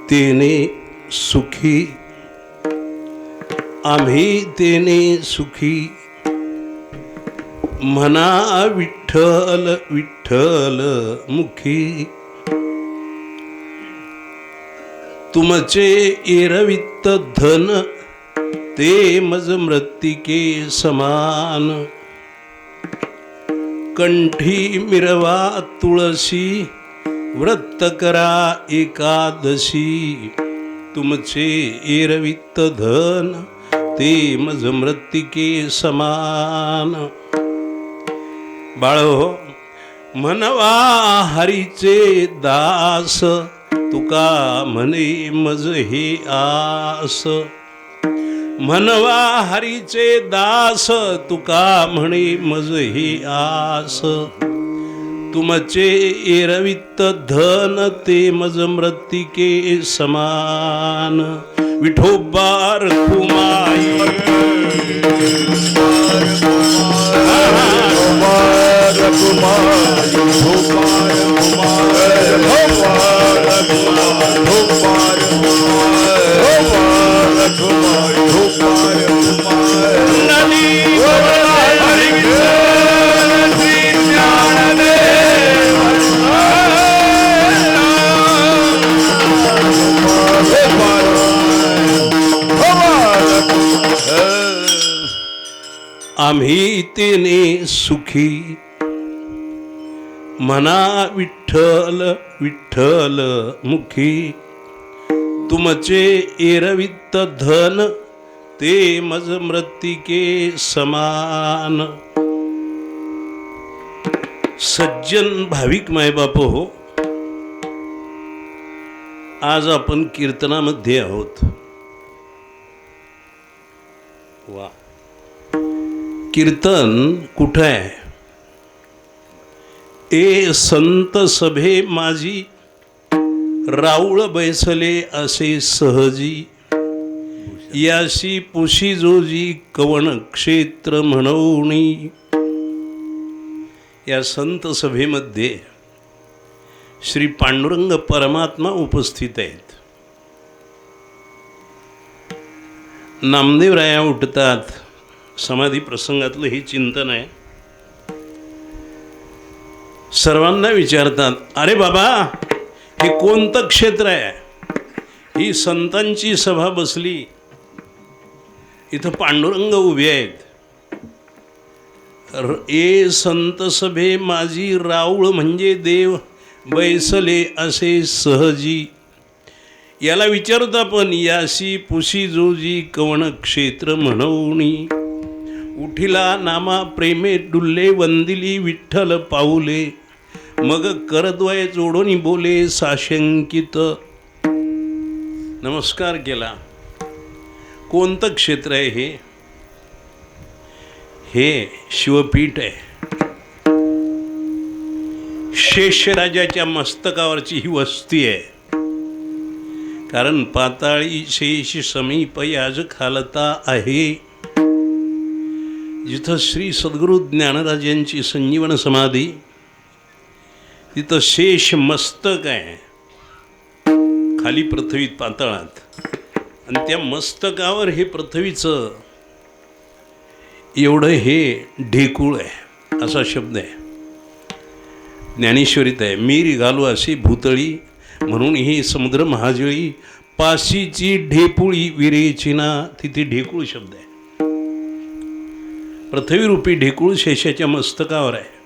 तेने सुखी, आम्ही तेने सुखी. म्हणा विठ्ठल विठ्ठल मुखी. तुमचे एरवित्त धन ते मज मृत्तिके समान. कंठी मिरवा तुळशी व्रत करा एकादशी. तुमचे एरवित्त धन ते मज मृत्तिके समान. बाळो म्हणवा हरीचे दास, तुका म्हणे मज हे आस. म्हणवा हरीचे दास, तुका म्हणे मज हे आस. तुमचे एरवित्त धन ते मज मृत्तिके समान. विठोबा रखुमाई आम्ही तेने सुखी. म्हणा विठ्ठल विठ्ठल मुखी. तुमचे एरवित्त धन ते मज मृत्तिके समान. सज्जन भाविक मायबाप हो, आज आपण कीर्तनामध्ये आहोत. वा, कीर्तन कुठं आहे? ए संत सभे माझी राऊळ बैसले असे सहजी. याशी पुशी जोजी कवण क्षेत्र म्हणवणी. या संत सभेमध्ये श्री पांडुरंग परमात्मा उपस्थित आहेत. नामदेवराया उठतात. समाधी प्रसंगातलं हे चिंतन आहे. सर्वांना विचारतात, अरे बाबा हे कोणतं क्षेत्र आहे? ही संतांची सभा बसली, इथं पांडुरंग उभे आहेत. ए संत सभे माझी राऊळ म्हणजे देव बैसले असे सहजी. याला विचारता पण याशी पुशी जोजी कवण क्षेत्र म्हणवणी. उठिला नामा प्रेमे डुल्ले वंदिली विठ्ठल पाऊले. मग करद्वय जोडोनी बोले साशंकित. नमस्कार केला. कोणतं क्षेत्र आहे हे? हे शिवपीठ आहे. शेषराजाच्या मस्तकावरची ही वस्ती आहे. कारण पाताळी शेष समीप याज खालता आहे. जिथं श्री सद्गुरु ज्ञानराजांची संजीवन समाधी, तिथं शेष मस्तक आहे खाली पृथ्वीत पाताळात. आणि त्या मस्तकावर हे पृथ्वीचं एवढं हे ढेकूळ आहे असा शब्द आहे. ज्ञानेश्वरीत आहे, मीर घालू अशी भूतळी म्हणून ही समुद्र महाजळी. पाशीची ढेपुळी विरेची ना. तिथे ढेकूळ शब्द आहे. पृथ्वीरूपी ढेकूळ शेषाच्या मस्तकावर आहे.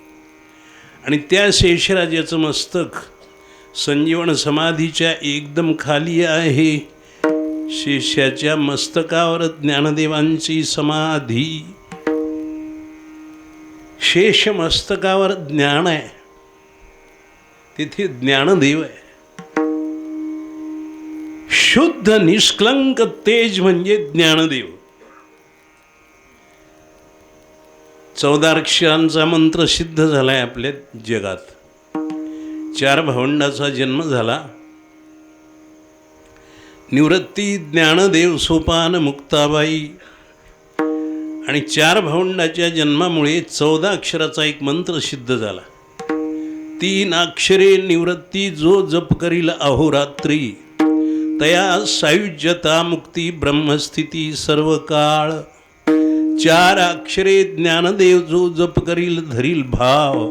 आणि त्या शेषराजाचं मस्तक संजीवन समाधीच्या एकदम खाली आहे. शेषाच्या मस्तकावर ज्ञानदेवांची समाधी. शेष मस्तकावर ज्ञान आहे, तिथे ज्ञानदेव आहे. शुद्ध निष्कलंक तेज म्हणजे ज्ञानदेव. 14 अक्षरांचा मंत्र सिद्ध झालाय आपल्या जगात. 4 भावंडाचा जन्म झाला. निवृत्ती, ज्ञानदेव, सोपान, मुक्ताबाई. आणि 4 भावंडाच्या जन्मामुळे 14 अक्षराचा एक मंत्र सिद्ध झाला. 3 अक्षरे निवृत्ती जो जप करील अहोरात्री, तया सायुज्यता मुक्ती ब्रह्मस्थिती सर्व काळ. चार अक्षरे ज्ञानदेव जो जप करील धरील भाव.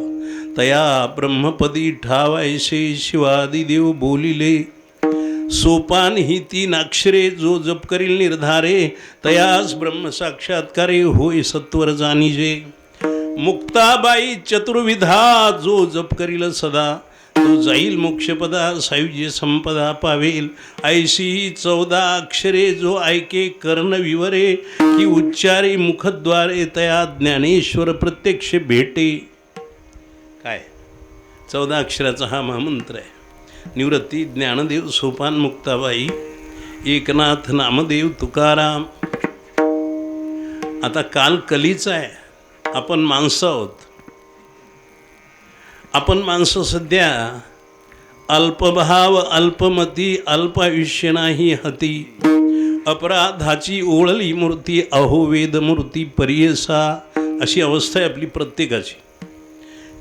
तया ब्रह्मपदी ठावायसे शिवादिदेव बोलिले. सोपान ही 3 अक्षरे जो जप करील निर्धारे. तयास ब्रह्म साक्षात्कारे होय सत्वर जाणीजे. मुक्ताबाई चतुर्विधा जो जप करील सदा. तो जाईल मोक्षपदा सायुज्य संपदा पावेल. ऐशी 14 अक्षरे जो ऐके कर्ण विवरे. की उच्चारे मुखद्वारे तया ज्ञानेश्वर प्रत्यक्ष भेटे. काय 14 अक्षराचा हा महामंत्र आहे. निवृत्ती ज्ञानदेव सोपान मुक्ताबाई एकनाथ नामदेव तुकाराम. आता काल कलीचा आहे. आपण माणसं आहोत. आपण माणसं सध्या अल्पभाव अल्पमती अल्पायुष्य नाही हती. अपराधाची ओळली मूर्ती अहो वेदमूर्ती परियसा. अशी अवस्था आहे आपली प्रत्येकाची.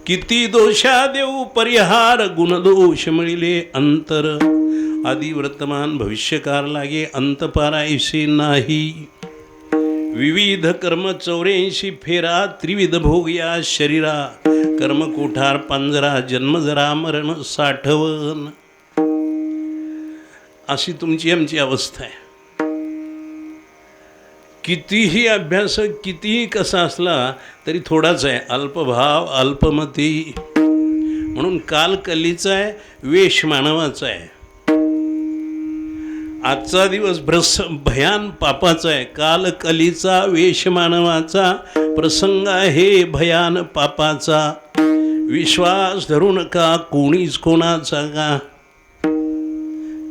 किती दोषा देऊ परिहार गुणदोष मिळिले अंतर. आदि वर्तमान भविष्यकार लागे अंत पारायसे नाही. विविध कर्म 84 फेरा त्रिविध भोग या शरीरा. कर्म कोठार पांजरा जन्म जरा मरण साठवण. अशी तुमची आमची अवस्था आहे. कितीही अभ्यास कितीही कसा असला तरी थोडाच आहे. अल्पभाव अल्पमती. म्हणून काल कलीचा आहे. वेश मानवाचा आहे. आजचा दिवस भयान पापाचा आहे. काल कलीचा वेश मानवाचा. प्रसंग आहे भयान पापाचा. विश्वास धरू नका कोणीच कोणाचा का.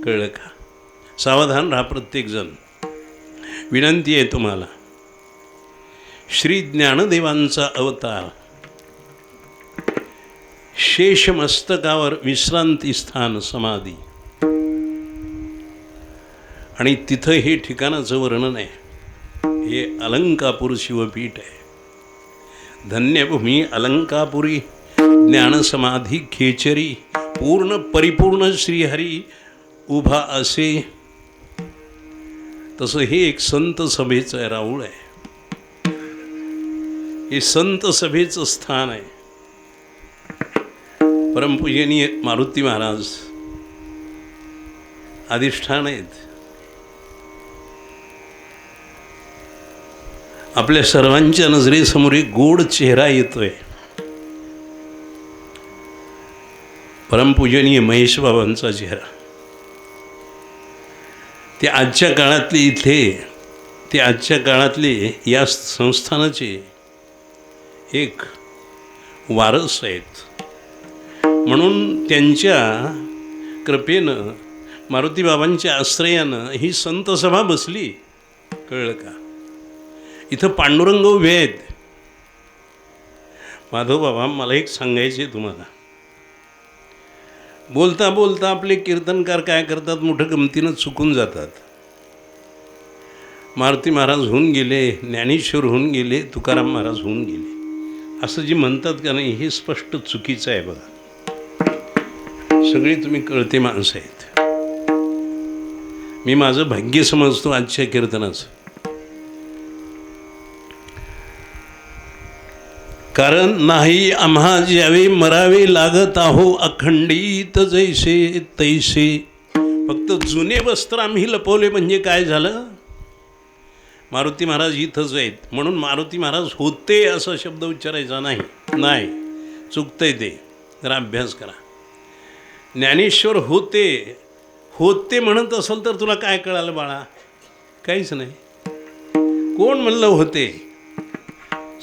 कळलं का? सावधान राहा प्रत्येकजण. विनंती आहे तुम्हाला. श्री ज्ञानदेवांचा अवतार. शेष मस्तकावर विश्रांती स्थान समाधी. आणि तिथं हे ठिकाणाचं वर्णन आहे. हे अलंकापूर शिवपीठ आहे. धन्यभूमी अलंकापुरी ज्ञानसमाधी खेचरी. पूर्ण परिपूर्ण श्रीहरी उभा असे. तसं हे एक संत सभेचं राऊळ आहे. हे संत सभेचं स्थान आहे. परमपूजनीय मारुती महाराज अधिष्ठान आहेत. आपल्या सर्वांच्या नजरेसमोर एक गोड चेहरा येतोय. परमपूजनीय महेश बाबांचा चेहरा. ते आजच्या काळातले या संस्थानाचे एक वारस आहेत. म्हणून त्यांच्या कृपेनं मारुती बाबांच्या आश्रयानं ही संत सभा बसली. कळलं का? इथं पांडुरंग उभे आहेत. माधव बाबा मला एक सांगायचे तुम्हाला. बोलता बोलता आपले कीर्तनकार काय करतात, मोठं गमतीनं चुकून जातात. मारुती महाराज होऊन गेले, ज्ञानेश्वर होऊन गेले, तुकाराम महाराज होऊन गेले, असं जे म्हणतात का नाही, हे स्पष्ट चुकीचं आहे. बघा, सगळी तुम्ही कळते माणसं आहेत. मी माझं भाग्य समजतो आजच्या कीर्तनाचं. कारण नाही आम्हा ज्यावे मरावे लागत आहो अखंडित जैसे तैसे. फक्त जुने वस्त्र आम्ही लपवले म्हणजे काय झालं? मारुती महाराज इथंच आहेत म्हणून मारुती महाराज होते असा शब्द उच्चारायचा नाही. नाही, चुकतंय ते. जरा अभ्यास करा. ज्ञानेश्वर होते म्हणत असेल तर तुला काय कळालं बाळा? काहीच नाही. कोण म्हणलं होते?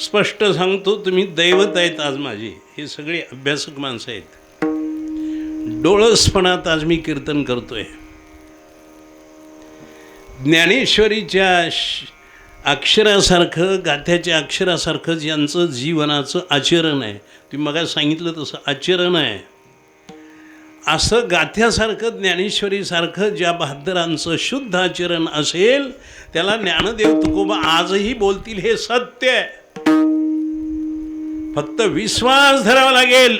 स्पष्ट सांगतो, तुम्ही दैवत आहेत आज माझे. हे सगळे अभ्यासक माणसं आहेत. डोळसपणात आज मी कीर्तन करतोय. ज्ञानेश्वरीच्या अक्षरासारखं, गाथ्याच्या अक्षरासारखं ज्यांचं जीवनाचं आचरण आहे, तुम्ही मग सांगितलं तसं आचरण आहे, असं गाथ्यासारखं ज्ञानेश्वरीसारखं ज्या बहादरांचं शुद्ध आचरण असेल त्याला ज्ञानदेव तुकोबा आजही बोलतील हे सत्य आहे. फक्त विश्वास धरावा लागेल.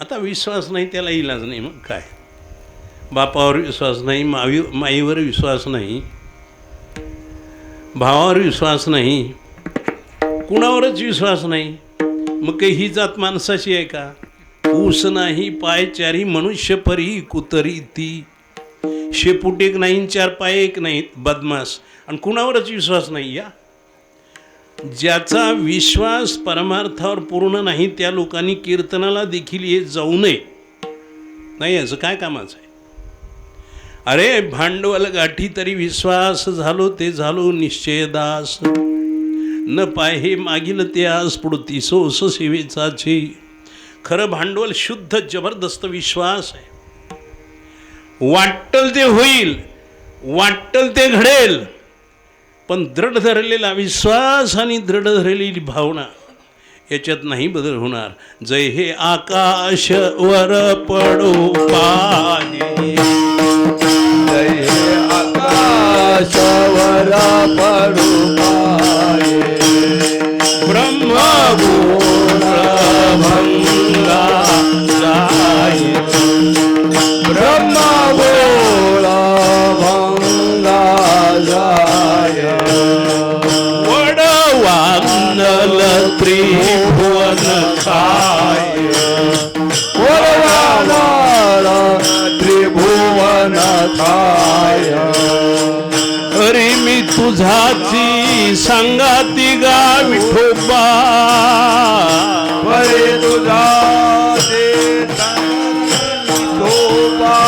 आता विश्वास नाही त्याला इलाज नाही. मग काय? बापावर विश्वास नाही, माईवर विश्वास नाही, भावावर विश्वास नाही, कुणावरच विश्वास नाही. मग काही ही जात माणसाची आहे का? ऊस नाही पायचारी मनुष्य परी कुतरी ती. शेपूट एक नाही, 4 पाय एक नाहीत, बदमाश. आणि कुणावरच विश्वास नाही. या ज्याचा विश्वास परमार्थावर पूर्ण नाही त्या लोकांनी कीर्तनाला देखील येत जाऊ नये. नाही, असं काय कामाचं आहे? अरे भांडवल गाठी तरी विश्वास झालो ते झालो निश्चय दास. न पाय हे मागील ते आज पुढती सोस सेवेचाची. खरं भांडवल शुद्ध जबरदस्त विश्वास आहे. वाटल ते होईल, वाटल ते घडेल, पण दृढ धरलेला विश्वास आणि दृढ धरलेली भावना याच्यात नाही बदल होणार. जय हे आकाश वर पडो पाहे, जय हे आकाश वर पडो पाहे. ब्रह्मगुण भंगा जाय, ब्रह्मगोळ भंगा जाय. वडवांगल त्रिभुवन काय, वरवानळ त्रिभुवन काय. अरे मी तुझाची संगाती गा विठोबा, परे तुझा शोभा.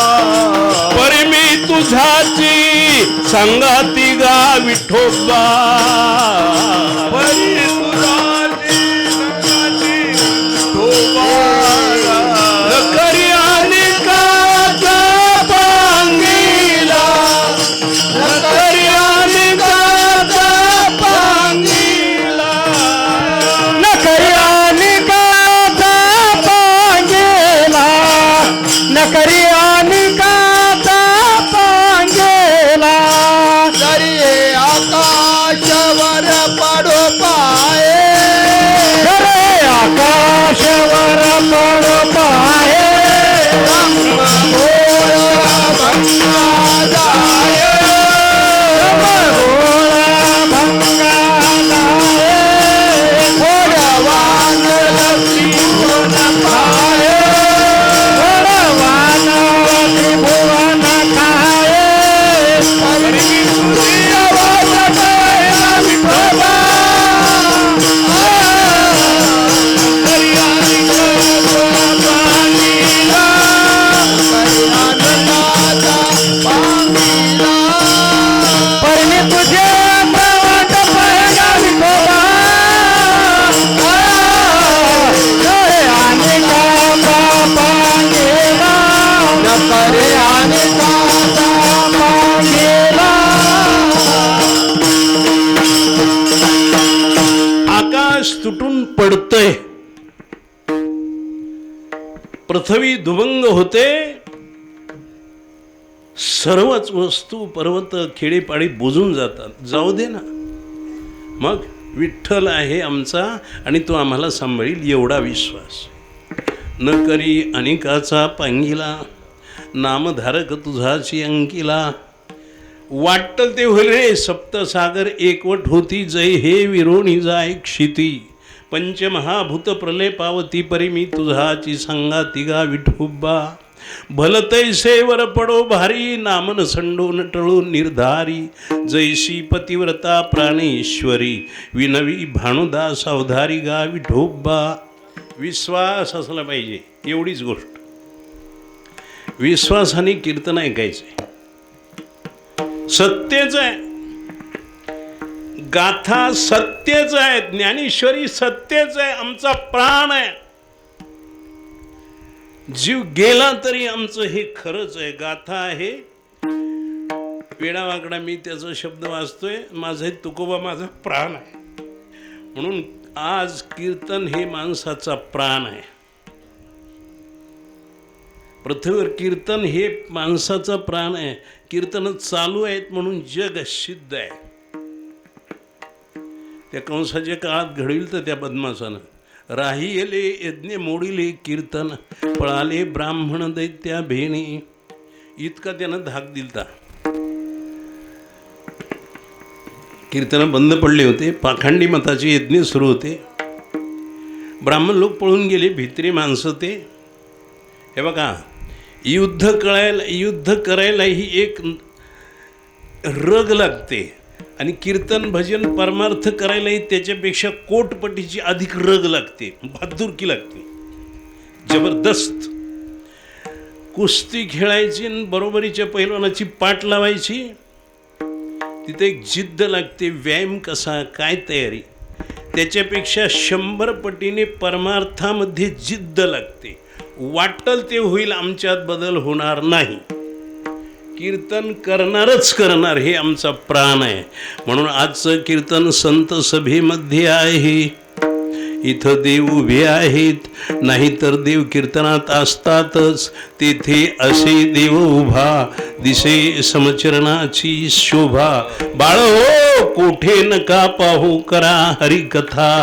परे मी तुझाची संगाती गा विठोबा. परे तुझा शोभा. करी आणि काचा पांगीला, करी आणि काचा पांगीला, नकरी आणि काचा पांगेला, नकरी आणि काचा पांगेला. तरी हे आकाशावर पडो पाये, अरे आकाशावर पडो पाहे. ब्रह्मगोळ भंगा जाय. ब्रह्मगोळ भंगा जाय. वरवानळ त्रिभुवन काय. वरवानळ त्रिभुवन काय. परमे तुझे प्रवाट पायगा विठोबा. अरे आणि काचा पांगेला, नकरे आणि काचा पांगेला. आकाश तुटून पडतंय, पृथ्वी दुभंग होते, सर्वच वस्तू पर्वत खेडेपाडी बुजून जातात. जाऊ दे ना, मग विठ्ठल आहे आमचा आणि तो आम्हाला सांभाळील एवढा विश्वास. न करी अनेकाचा पांगीला, नामधारक तुझाची अंकिला. वाटल ते होईल रे सप्तसागर एकवट होती, जय हे विरोणी जाय क्षिती. पंचमहाभूत प्रलय पावती परी मी तुझाची संगाती गा विठोबा. भलतैसे वर पडो भारी, नामन संडोन टळो निर्धारी. जैशी पतिव्रता प्राणेश्वरी, विनवी भानुदा सावधारी गा विठोबा. विश्वास असला पाहिजे, एवढीच गोष्ट. विश्वासाने कीर्तन ऐकायचे. सत्यच आहे, गाथा सत्यच आहे, ज्ञानेश्वरी सत्यच आहे, आमचा प्राण आहे. जीव गेला तरी आमचं हे खरंच आहे. गाथा आहे, वेडावाकडा मी त्याचा शब्द वाचतोय, माझं तुकोबा माझा प्राण आहे. म्हणून आज कीर्तन हे माणसाचा प्राण आहे. पृथ्वीवर कीर्तन हे माणसाचा प्राण आहे. कीर्तन चालू आहेत म्हणून जग सिद्ध आहे. त्या कंसाच्या काळात घडविल तर त्या बदमासानं, राहिलेले यज्ञ मोडिले कीर्तन, पळाले ब्राह्मण दैत्या भेणी. इतका त्यानं धाक दिलता. कीर्तनं बंद पडले होते, पाखंडी मताचे यज्ञ सुरू होते, ब्राह्मण लोक पळून गेले, भित्री माणसं ते. हे बघा, युद्ध करायलाही एक रग लागते आणि कीर्तन भजन परमार्थ करायलाही त्याच्यापेक्षा कोटपटीची अधिक रग लागते, बहादुरकी लागते, जबरदस्त. कुस्ती खेळायची आणि बरोबरीच्या पैलवानाची पाठ लावायची, तिथे एक जिद्द लागते. व्यायाम कसा, काय तयारी, त्याच्यापेक्षा 100 पटीने परमार्थामध्ये जिद्द लागते. वाटल ते होईल, आमच्यात बदल होणार नाही. कीर्तन करणारच करणार, हे आमचा प्राण आहे. म्हणून आजचं कीर्तन संत सभेमध्ये आहे. इथं देव उभे आहेत, नाहीतर देव कीर्तनात असतातच. तेथे असे देव उभा, दिसे समचरणाची शोभा. बाळ हो, कोठे नका पाहू, करा हरिकथा,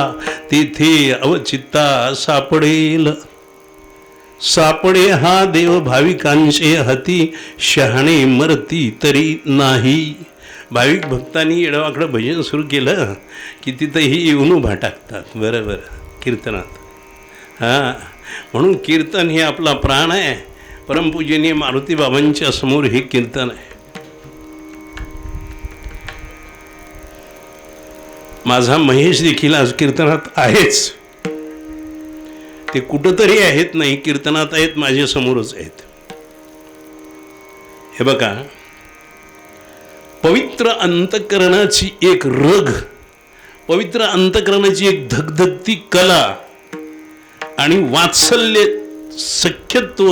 तेथे अवचित्ता सापडे हा देव भाविकांचे हाती. शहाणे मरती तरी नाही. भाविक भक्तांनी येडवाकडं भजन सुरू केलं की तिथंही येऊन उभा टाकतात. बरोबर कीर्तनात. हां, म्हणून कीर्तन हे आपला प्राण आहे. परमपूजनीय मारुती बाबांच्या समोर हे कीर्तन आहे. माझा महेश देखील आज कीर्तनात आहेच. ते कुठंतरी आहेत, नाही कीर्तनात आहेत, माझ्या समोरच आहेत. हे बघा, पवित्र अंतःकरणाची एक रग, पवित्र अंतःकरणाची एक धगधगती कला आणि वात्सल्य सख्यत्व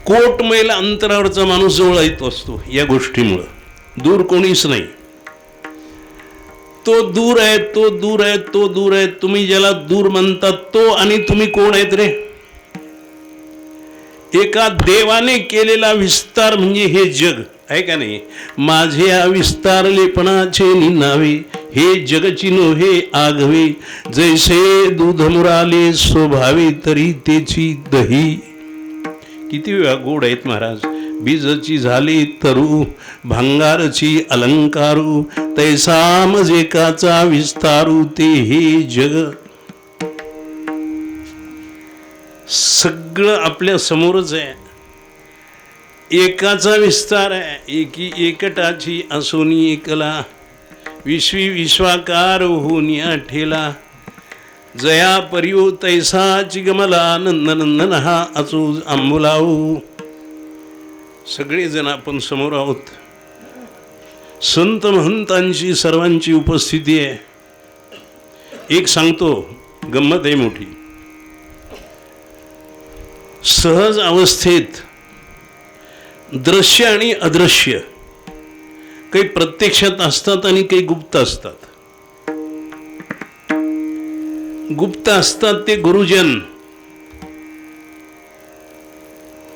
कोट मैल अंतरावरचा माणूस जवळ येत असतो. या गोष्टीमुळं दूर कोणीच नाही. तो दूर आहे, तो दूर आहे, तो दूर आहे. तुम्ही ज्याला दूर म्हणतात तो आणि तुम्ही कोण आहेत रे? एका देवाने केलेला विस्तार म्हणजे हे जग आहे का नाही? माझे विस्तारलेपणाचे निनावे, हे जगची नोहे आगवे. जैसे दूध मुराले स्वभावे, तरी त्याची दही. किती वेळा गोड आहेत महाराज. बीजची झाली तरु, भांगारची अलंकारू. तैसा मजेकाचा विस्तारू, ते हे जग. सगळं आपल्या समोरच आहे. एकाचा विस्तार आहे. एकी एकटाची असोनी एकला, विश्वी विश्वाकार होऊन ठेला. जया परियो तैसाची गमला, नंदनंदन हा अचू आंबुलाऊ. सगळेजण आपण समोर आहोत. संत महंतांची सर्वांची उपस्थिती आहे. एक सांगतो, गंमत आहे मोठी. सहज अवस्थेत दृश्य आणि अदृश्य काही प्रत्यक्षात असतात आणि काही गुप्त असतात. गुप्त असतात ते गुरुजन.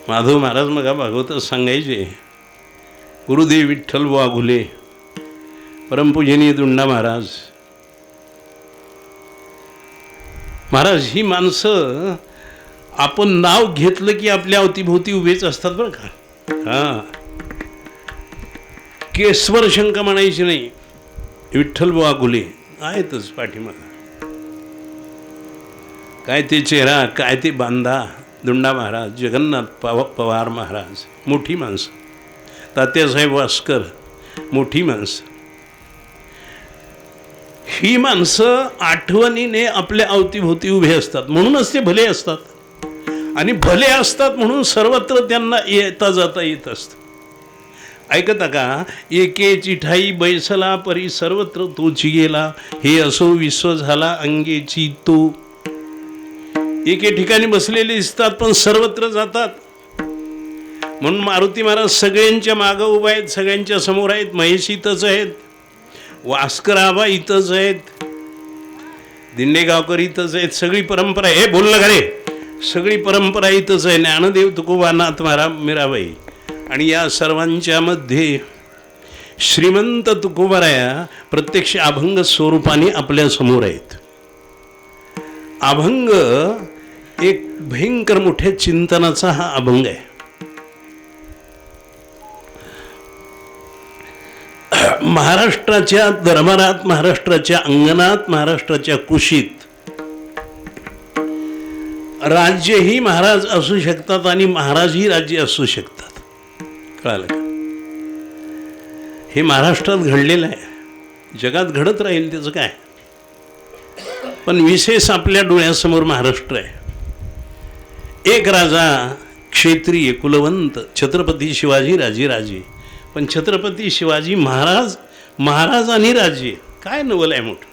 माधव महाराज मग भागवतात सांगायचे, गुरुदेव विठ्ठल वाघुले, परमपूजनीय दुंडा महाराज. महाराज, ही माणसं आपण नाव घेतलं की आपल्या अवतीभोवती उभेच असतात बरं का. हां, केसवर शंका म्हणायची नाही. विठ्ठल वाघुले आहेतच पाठीमागं. काय ते चेहरा, काय ते बांधा. दुंडा महाराज, जगन्नाथ पवार महाराज, मोठी माणसं. तात्यासाहेब वास्कर, मोठी माणसं. ही माणसं आठवणीने आपल्या अवतीभोवती उभे असतात. म्हणूनच ते भले असतात. आणि भले असतात म्हणून सर्वत्र त्यांना येता जाता येत असतं. ऐकता का? एकेची ठाई बैसला, परी सर्वत्र तोची गेला. हे असो विश्व झाला अंगेची तो. एके ठिकाणी बसलेले दिसतात पण सर्वत्र जातात. म्हणून मारुती महाराज सगळ्यांच्या मागं उभा आहेत, सगळ्यांच्या समोर आहेत. महेश इथंच आहेत, वास्कर आबा इथंच आहेत, दिंडेगावकर इथंच आहेत. सगळी परंपरा, हे बोललं का रे, सगळी परंपरा इथंच आहे. ज्ञानदेव तुकोबा नाथ महाराज मीराबाई. आणि या सर्वांच्या मध्ये श्रीमंत तुकोबाराया प्रत्यक्ष अभंग स्वरूपाने आपल्या समोर आहेत. अभंग एक भयंकर मोठ्या चिंतनाचा हा अभंग आहे. महाराष्ट्राच्या दरबारात, महाराष्ट्राच्या अंगणात, महाराष्ट्राच्या कुशीत राज्यही महाराज असू शकतात आणि महाराजही राज्य असू शकतात. कळालं का? हे महाराष्ट्रात घडलेलं आहे, जगात घडत राहील, त्याचं काय. पण विशेष आपल्या डोळ्यासमोर महाराष्ट्र आहे. एक राजा क्षेत्रीय कुलवंत छत्रपती शिवाजी राजे. पण छत्रपती शिवाजी महाराज आणि राज्य काय नवल आहे मोठं.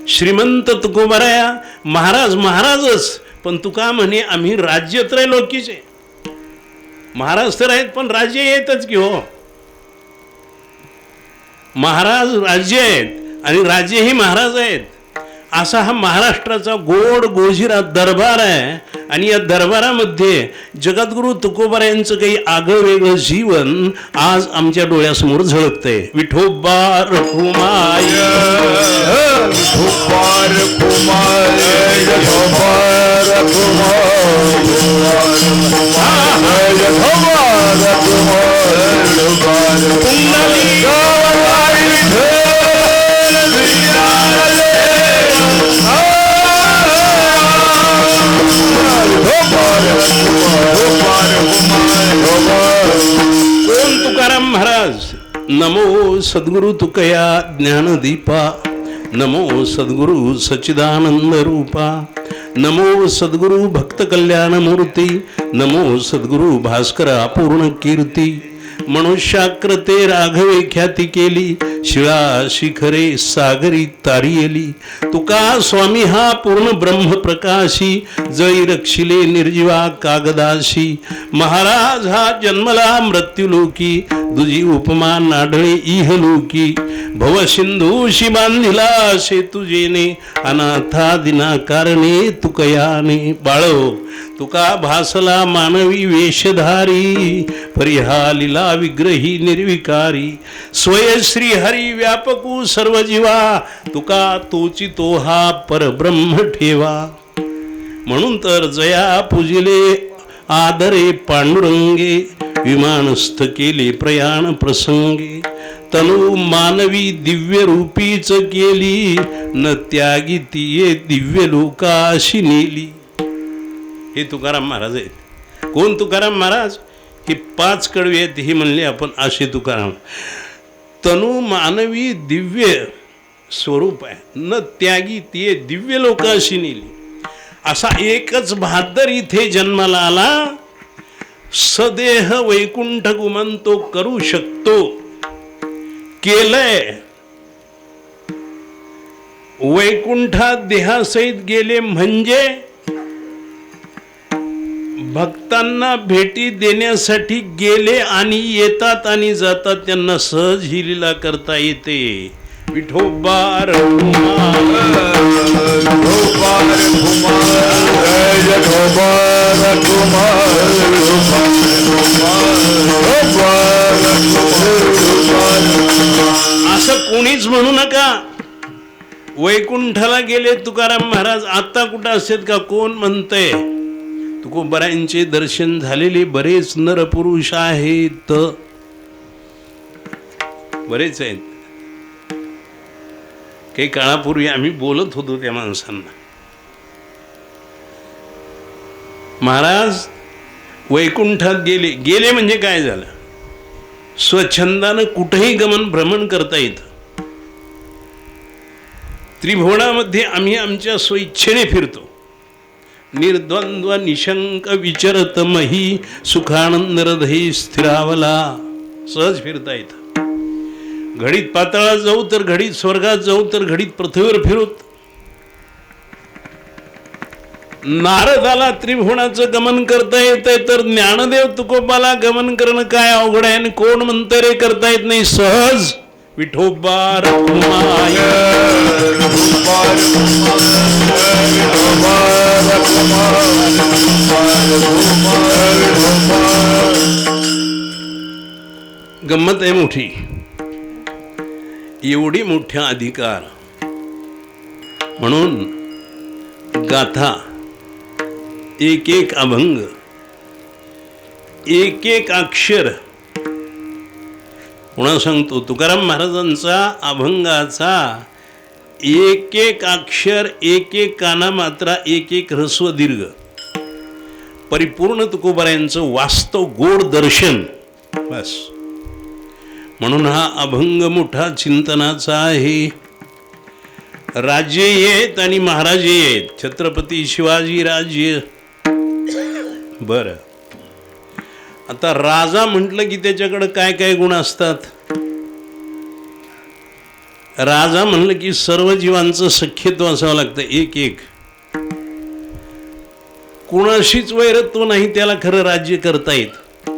श्रीमंत तुकोबाराया महाराजच, पण तुका म्हणे आम्ही राज्य त्रैलोकीचे. महाराज तर आहेत पण राज्य येतच की हो. महाराज राज्य आहेत आणि राज्य ही महाराज आहेत. असा हा महाराष्ट्राचा गोड गोजिरा दरबार आहे. आणि या दरबारामध्ये जगद्गुरु तुकोबारायांचं काही आगळं वेगळं जीवन आज आमच्या डोळ्यासमोर झळकतंय. विठोबा रखुमाई, विठोबा रखुमाई, विठोबा कोण तुकाराम महाराज. नमो सद्गुरु तुकया ज्ञानदीपा, नमो सद्गुरु सच्चिदानंद रूपा, नमो सद्गुरु भक्त कल्याण मूर्ती, नमो सद्गुरु भास्करा पूर्ण कीर्ती. मनुष्याकृते राघवे ख्याती केली, शिळा शिखरे सागरी तारियली. तुका स्वामी हा पूर्ण ब्रह्म प्रकाशी, जळी रक्षिले निर्जीवा कागदाशी. महाराज हा जन्मला मृत्यूलोकी, तुझी उपमा नाढळे इहलोकी. भवसिंधूशी बांधिला सेतुजेने, अनाथा दिना कारणे तुकयाने. बाळो तुका भासला मानवी वेशधारी, परिहालिला विग्रही निर्विकारी. स्वयश्री हरी व्यापकू सर्व जीवा, तुका तोची तो हा परब्रह्म ठेवा. म्हणून तर जया पूजिले आदरे पांडुरंगे, विमानस्थ केले प्रयाण प्रसंगे. तनु मानवी दिव्य रूपीच केली, न त्यागी तिये दिव्य लोकाशी नेली. हे तुकाराम महाराज आहेत. कोण तुकाराम महाराज? हे 5 कडवे आहेत. हे म्हणले आपण असे तुकाराम. तनु मानवी दिव्य स्वरूप आहे, न त्यागी तिये दिव्य लोकाशी नेली. असा एकच बहादर इथे जन्माला आला. सदेह वैकुंठ गुमन तो करू शकतो. केलंय. वैकुंठात देहासहित गेले म्हणजे भक्तांना भेटी देण्यासाठी गेले आणि येतात आणि जातात. त्यांना सहज ही लीला करता येते. विठोबा रखुमाई, विठोबा रखुमाई, विठोबा असं कोणीच म्हणू नका. वैकुंठाला गेले तुकाराम महाराज, आता कुठं असतात का? कोण म्हणतंय? तुकोबारायांचे दर्शन झालेले बरेच नरपुरुष आहेत, बरेच आहेत. काही काळापूर्वी आम्ही बोलत होतो त्या माणसांना. महाराज वैकुंठात गेले म्हणजे काय झालं? स्वच्छंदानं कुठेही भ्रमण करता येतं. त्रिभुवनामध्ये आम्ही आमच्या स्वइच्छेने फिरतो. निर्द्वंद्व निशंक विचरत मही, सुखानंद हृदय स्थिरावला. सहज फिरता येतं. घडीत पाताळात जाऊ तर घडीत स्वर्गात जाऊ तर घडीत पृथ्वीवर फिरूत. नारदाला त्रिभुवनाचं गमन करता येतंय तर ज्ञानदेव तुकोबाला गमन करणं काय अवघड आहे? आणि कोण म्हणतं रे करता येत नाही? सहज. विठोबा रखुमाई, गंमत आहे मोठी. एवढी मोठ्या अधिकार म्हणून गाथा, एक एक अभंग, एक एक अक्षर पुन्हा सांगतो, तुकाराम महाराजांचा अभंगाचा एक एक अक्षर, एक एक काना मात्रा, एक एक ह्रस्व दीर्घ, परिपूर्ण तुकोबारायांचं वास्तव गोड दर्शन. बस म्हणून हा अभंग मोठा चिंतनाचा आहे. राज्य येत आणि महाराज येत, छत्रपती शिवाजी राज्य. बरं, आता राजा म्हटलं की त्याच्याकडं काय काय गुण असतात? राजा म्हणलं की सर्व जीवांचं सख्यत्व असावं लागतं, एक एक. कुणाशीच वैरत्व नाही त्याला खरं राज्य करता येत.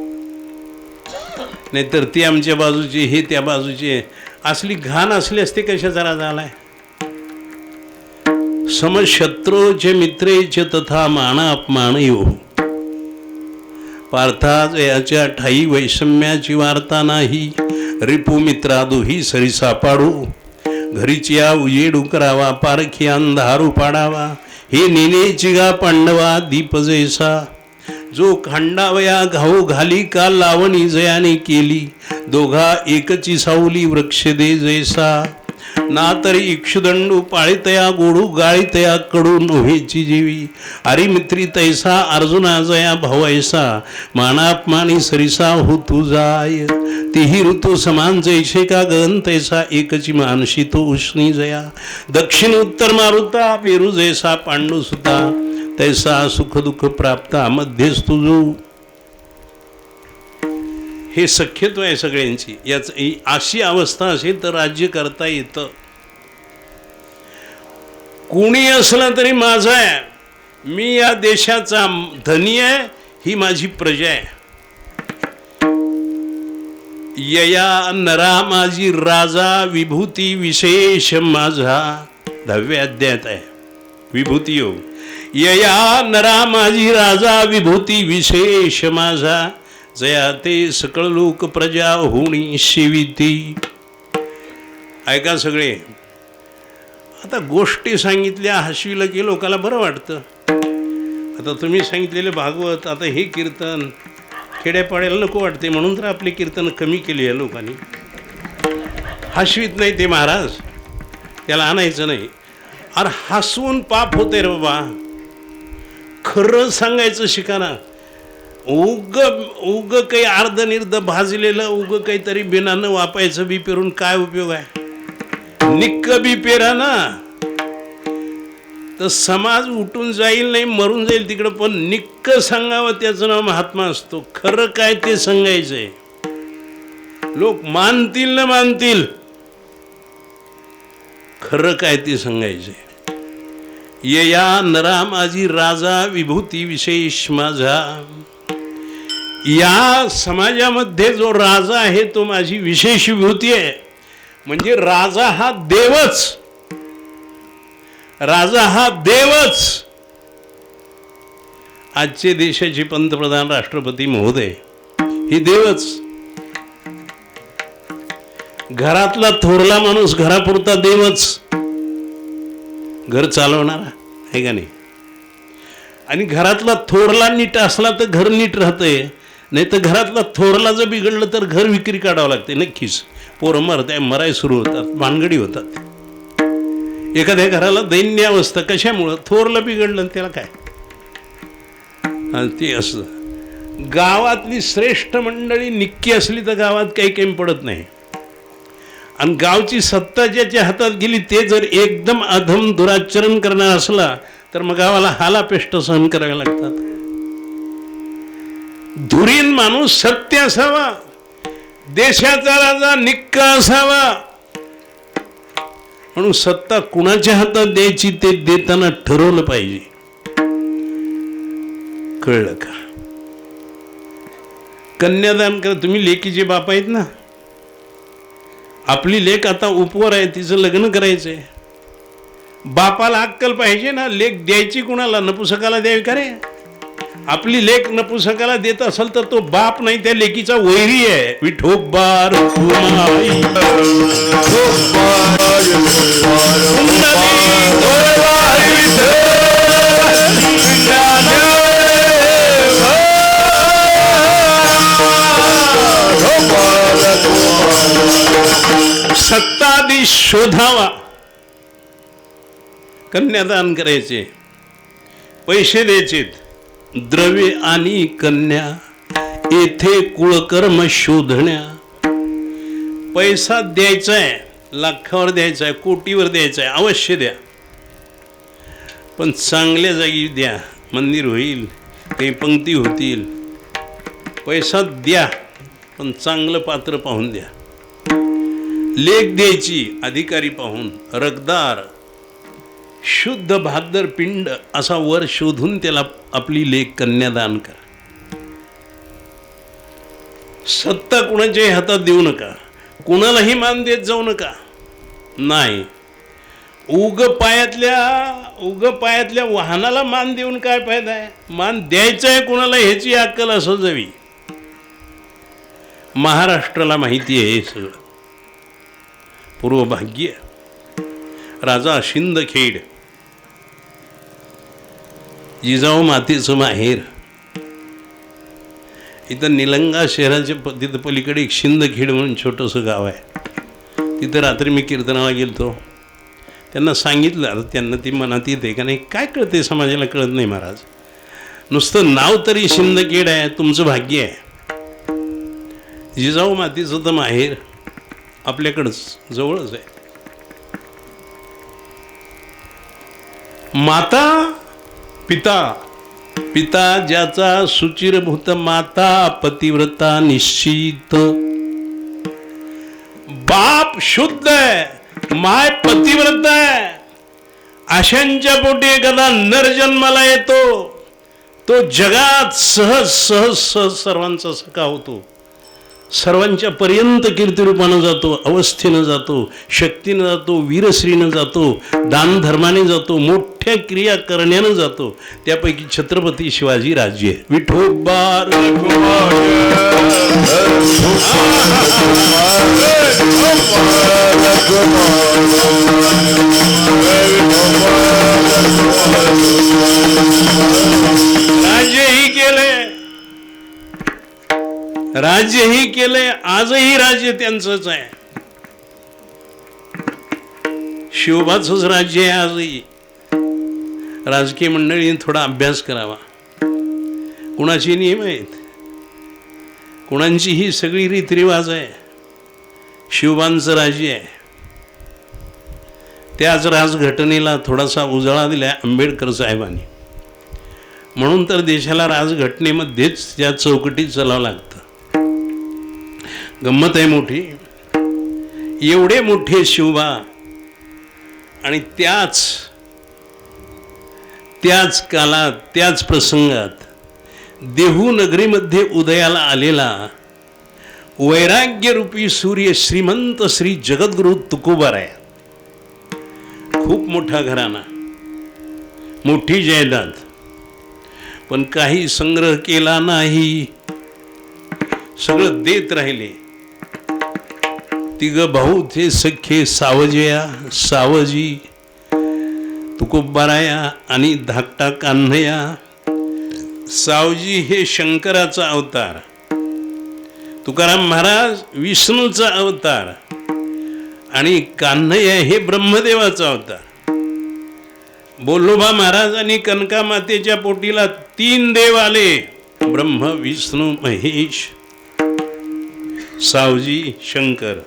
नाहीतर ते आमच्या बाजूचे, हे त्या बाजूचे, असली घाण असली असते कशाचा राजा आलाय? समशत्रूचे मित्रेचे तथा माना अपमान यो, पार्थाच याच्या ठाई वैषम्याची वार्ता नाही. रिपू मित्रादोही सरिसा पाडू, घरीची या उजेडू करावा, पारखी अंधारू पाडावा. हे नेनेची गा पांडवा दीप जैसा, जो खांडावया घाऊ घाली का लावणी जयाने केली. दोघा एकची सावली वृक्ष दे जैसा, ना तरी इक्षुदंडू पाळीतया गोडू गाळीतया कडू नोहेची जीवी. अरे मित्री तैसा अर्जुना जया भाऊ ऐसा, मानापमानी सरिसा हो तू जाय. तिही ऋतू समान जैसे का गगन तैसा, एकची मानशी तो उष्णी जया. दक्षिण उत्तर मारुता पेरू जैसा पांडू सुता, तैसा सुख दुःख प्राप्ता मध्येच तुझू. हे सख्यत्व आहे सगळ्यांची. याच अशी अवस्था असेल तर राज्य करता येतं. कोणी असला तरी माझा आहे, मी या देशाचा धनी आहे, ही माझी प्रजा आहे. यया नरा माझी राजा, विभूती विशेष माझा. 10व्या अध्यायात आहे विभूती योग. यया नरा माझी राजा, विभूती विशेष माझा. जया ते सकळ लोक प्रजा होणी शिविती. ऐका सगळे, आता गोष्टी सांगितल्या हसविलं की लोकाला बरं वाटतं. आता तुम्ही सांगितलेले भागवत, आता हे कीर्तन खेड्यापाड्याला नको वाटते, म्हणून तर आपली कीर्तन कमी केली आहे लोकांनी. हसवीत नाही ते महाराज, त्याला आणायचं नाही. अरे हसवून पाप होते रे बाबा, खरं सांगायचं शिकाना. उग काही अर्धनिर्ध भाजलेलं उग काहीतरी बिनानं वापायचं बी पेरून काय उपयोग आहे? निक्क बी पेरा ना तर समाज उठून जाईल, नाही मरून जाईल तिकडं, पण निक्क सांगावं त्याचं नाव महात्मा असतो. खरं काय ते सांगायचंय. लोक मानतील ना मानतील, खरं काय ते सांगायचंय. यया नरा माझी राजा, विभूती विशेष माझा. या समाजामध्ये जो राजा आहे तो माझी विशेष विभूती आहे. म्हणजे राजा हा देवच, राजा हा देवच. आजचे देशाचे पंतप्रधान राष्ट्रपती महोदय हे देवच. घरातला थोरला माणूस घरापुरता देवच, घर चालवणारा आहे का नाही? आणि घरातला थोरला नीट असला तर घर नीट राहतंय, नाही तर घरातला थोरला जर बिघडलं तर घर विक्री काढावं लागते. नक्कीच पोरं मराय सुरू होतात, भानगडी होतात. एखाद्या घराला दैन्य अवस्था कशामुळं? थोरलं बिघडलं त्याला काय. ते असं गावातली श्रेष्ठ मंडळी निक्की असली तर गावात काही कमी पडत नाही. आणि गावची सत्ता ज्याच्या हातात गेली ते जर एकदम अधम दुराचरण करणार असला तर मग गावाला हालापेष्ट सहन करावे लागतात. धुरीन माणूस सत्य असावा, देशाचा राजा निक्का असावा. म्हणून सत्ता कुणाच्या हातात द्यायची ते देताना ठरवलं पाहिजे. कळलं का? कन्यादान करा. तुम्ही लेकीचे बाप आहेत ना, आपली लेक आता उपवर आहे, तिचं लग्न करायचंय. बापाला अक्कल पाहिजे ना, लेक द्यायची कुणाला? नपुसकाला द्यावी का रे? आपली लेक नपुसकाला देत असेल तर तो बाप नाही, त्या लेकीचा वैरी आहे. विठोबार आधी शोधावा. कन्यादान करायचे, पैसे द्यायचे, द्रव्य आणि कन्या येथे कुळकर्म शोधण्या. पैसा द्यायचा आहे, लाखावर द्यायचा आहे, कोटीवर द्यायचा आहे, अवश्य द्या, पण चांगल्या जागी द्या, मंदिर होईल, काही पंक्ती होतील. पैसा द्या पण चांगलं पात्र पाहून द्या. लेख द्यायची अधिकारी पाहून, रगदार शुद्ध भाद्र पिंड असा वर शोधून त्याला आपली लेख कन्यादान करा. सत्ता कुणाच्याही हातात देऊ नका, कुणालाही मान देत जाऊ नका. नाही, उग पायातल्या वाहनाला मान देऊन काय फायदा आहे? मान द्यायचा आहे कुणाला ह्याची अक्कल असं जावी. महाराष्ट्राला माहिती आहे हे सगळं. पूर्वभाग्य राजा शिंदखेड, जिजाऊ मातेचं माहेर. इथं निलंगा शहराच्या तिथं पलीकडे एक शिंदखेड म्हणून छोटंसं गाव आहे. तिथं रात्री मी कीर्तनाला गेलतो. त्यांना सांगितलं, आता त्यांना ती मनात येते का नाही काय कळते, समाजाला कळत नाही महाराज. नुसतं नाव तरी शिंदखेड आहे, तुमचं भाग्य आहे. जिजाऊ मातेचं तर माहेर आपल्याकडंच जवळच आहे. माता पिता, पिता ज्याचा सुचिरभूत, माता पतिव्रता निश्चित. बाप शुद्ध आहे, माय पतिव्रत आहे. अशांच्या पोटी एखादा नर जन्माला येतो, तो जगात सहज सहज सहज सर्वांचा सखा होतो, सर्वांच्या पर्यंत कीर्तिरूपानं जातो, अवस्थेनं जातो, शक्तीनं जातो, वीरश्रीनं जातो, दानधर्माने जातो, मोठ्या क्रिया करण्यानं जातो. त्यापैकी छत्रपती शिवाजी राजे. विठोबार राज्यही केले, राज्यही केले, आजही राज्य त्यांचंच आहे. शिवबाचंच राज्य आहे आजही. राजकीय मंडळीने थोडा अभ्यास करावा. कुणाची नियम आहेत, कुणाची ही सगळी रीतिरिवाज आहे. शिवबांचं राज्य आहे. त्याच राजघटनेला थोडासा उजाळा दिला आंबेडकर साहेबांनी. म्हणून तर देशाला राजघटनेमध्येच त्या चौकटीत चालावं लागतं. गंमत आहे मोठी. एवढे मोठे शिवबा आणि त्याच काळात, त्याच प्रसंगात देहू नगरीमध्ये उदयाला आलेला वैराग्यरूपी सूर्य श्रीमंत श्री जगद्गुरु तुकोबाराय. खूप मोठा घराणा, मोठी जायदाद, पण काही संग्रह केला नाही, सगळं देत राहिले. तिघ भाऊ ते सख्खे सावजी, तुकोबाराया आणि धाकटा कान्हया. सावजी हे शंकराचा अवतार, तुकाराम महाराज विष्णूचा अवतार आणि कान्हया हे ब्रह्मदेवाचा अवतार. बोलोबा महाराज आणि कनका मातेच्या पोटीला 3 देव आले, ब्रह्म विष्णू महेश. सावजी शंकर.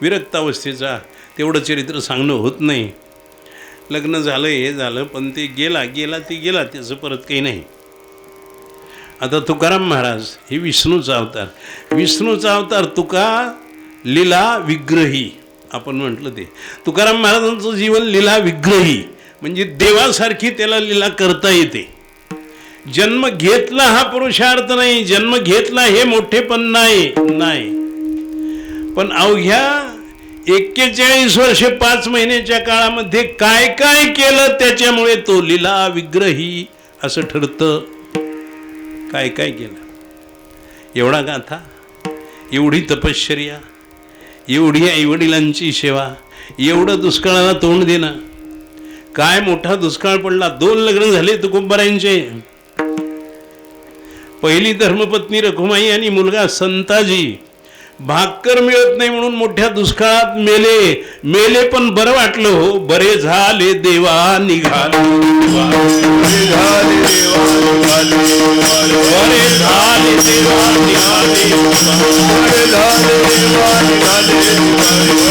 विरक्तावस्थेचा तेवढं चरित्र सांगणं होत नाही. लग्न झालं, हे झालं, पण ते गेला त्याचं परत काही नाही. आता तुकाराम महाराज हे विष्णूचा अवतार. तुका लीला विग्रही आपण म्हटलं. ते तुकाराम महाराजांचं जीवन लीला विग्रही म्हणजे देवासारखी त्याला लीला करता येते. जन्म घेतला हा पुरुषार्थ नाही, जन्म घेतला हे मोठेपण नाही. पण अवघ्या 41 वर्ष 5 महिन्याच्या काळामध्ये काय काय केलं त्याच्यामुळे तो लीला विग्रही असं ठरतं. काय काय केलं, एवढा गाथा, एवढी तपश्चर्या, एवढी आईवडिलांची सेवा, एवढं दुष्काळाला तोंड देणं. काय मोठा दुष्काळ पडला. 2 लग्न झाले तुकोबारायांचे. पहिली धर्मपत्नी रखुमाई आणि मुलगा संताजी. भाकर मिळत नाही म्हणून मोठ्या दुष्काळात मेले पण बरं वाटलं हो. बरे झाले देवा निघाले, बरे झाले देवा निघाले, बरे झाले देवा निघाले, बरे झाले देवा निघाले,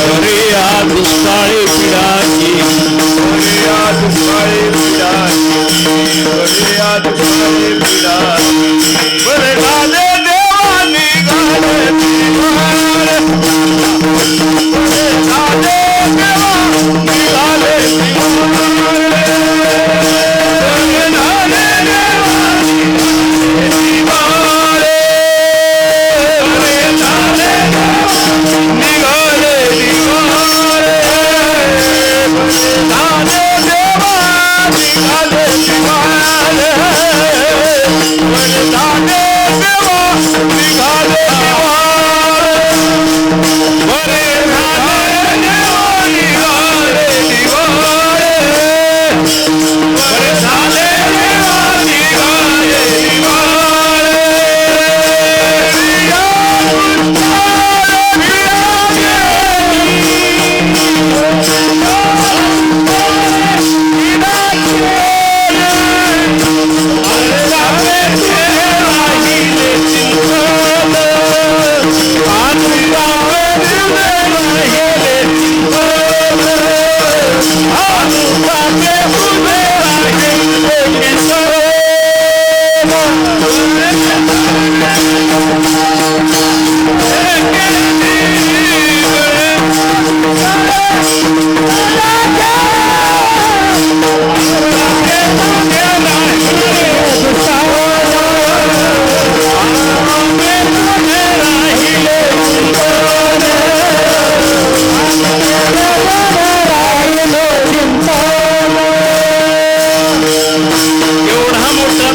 बरे या दुष्काळे पिडाची, बरे या दुष्काळी पिडाची, बरे या दुष्काळी पिडाची, बरे झाले देवा निघाले, बरे झाले देवा निघाले,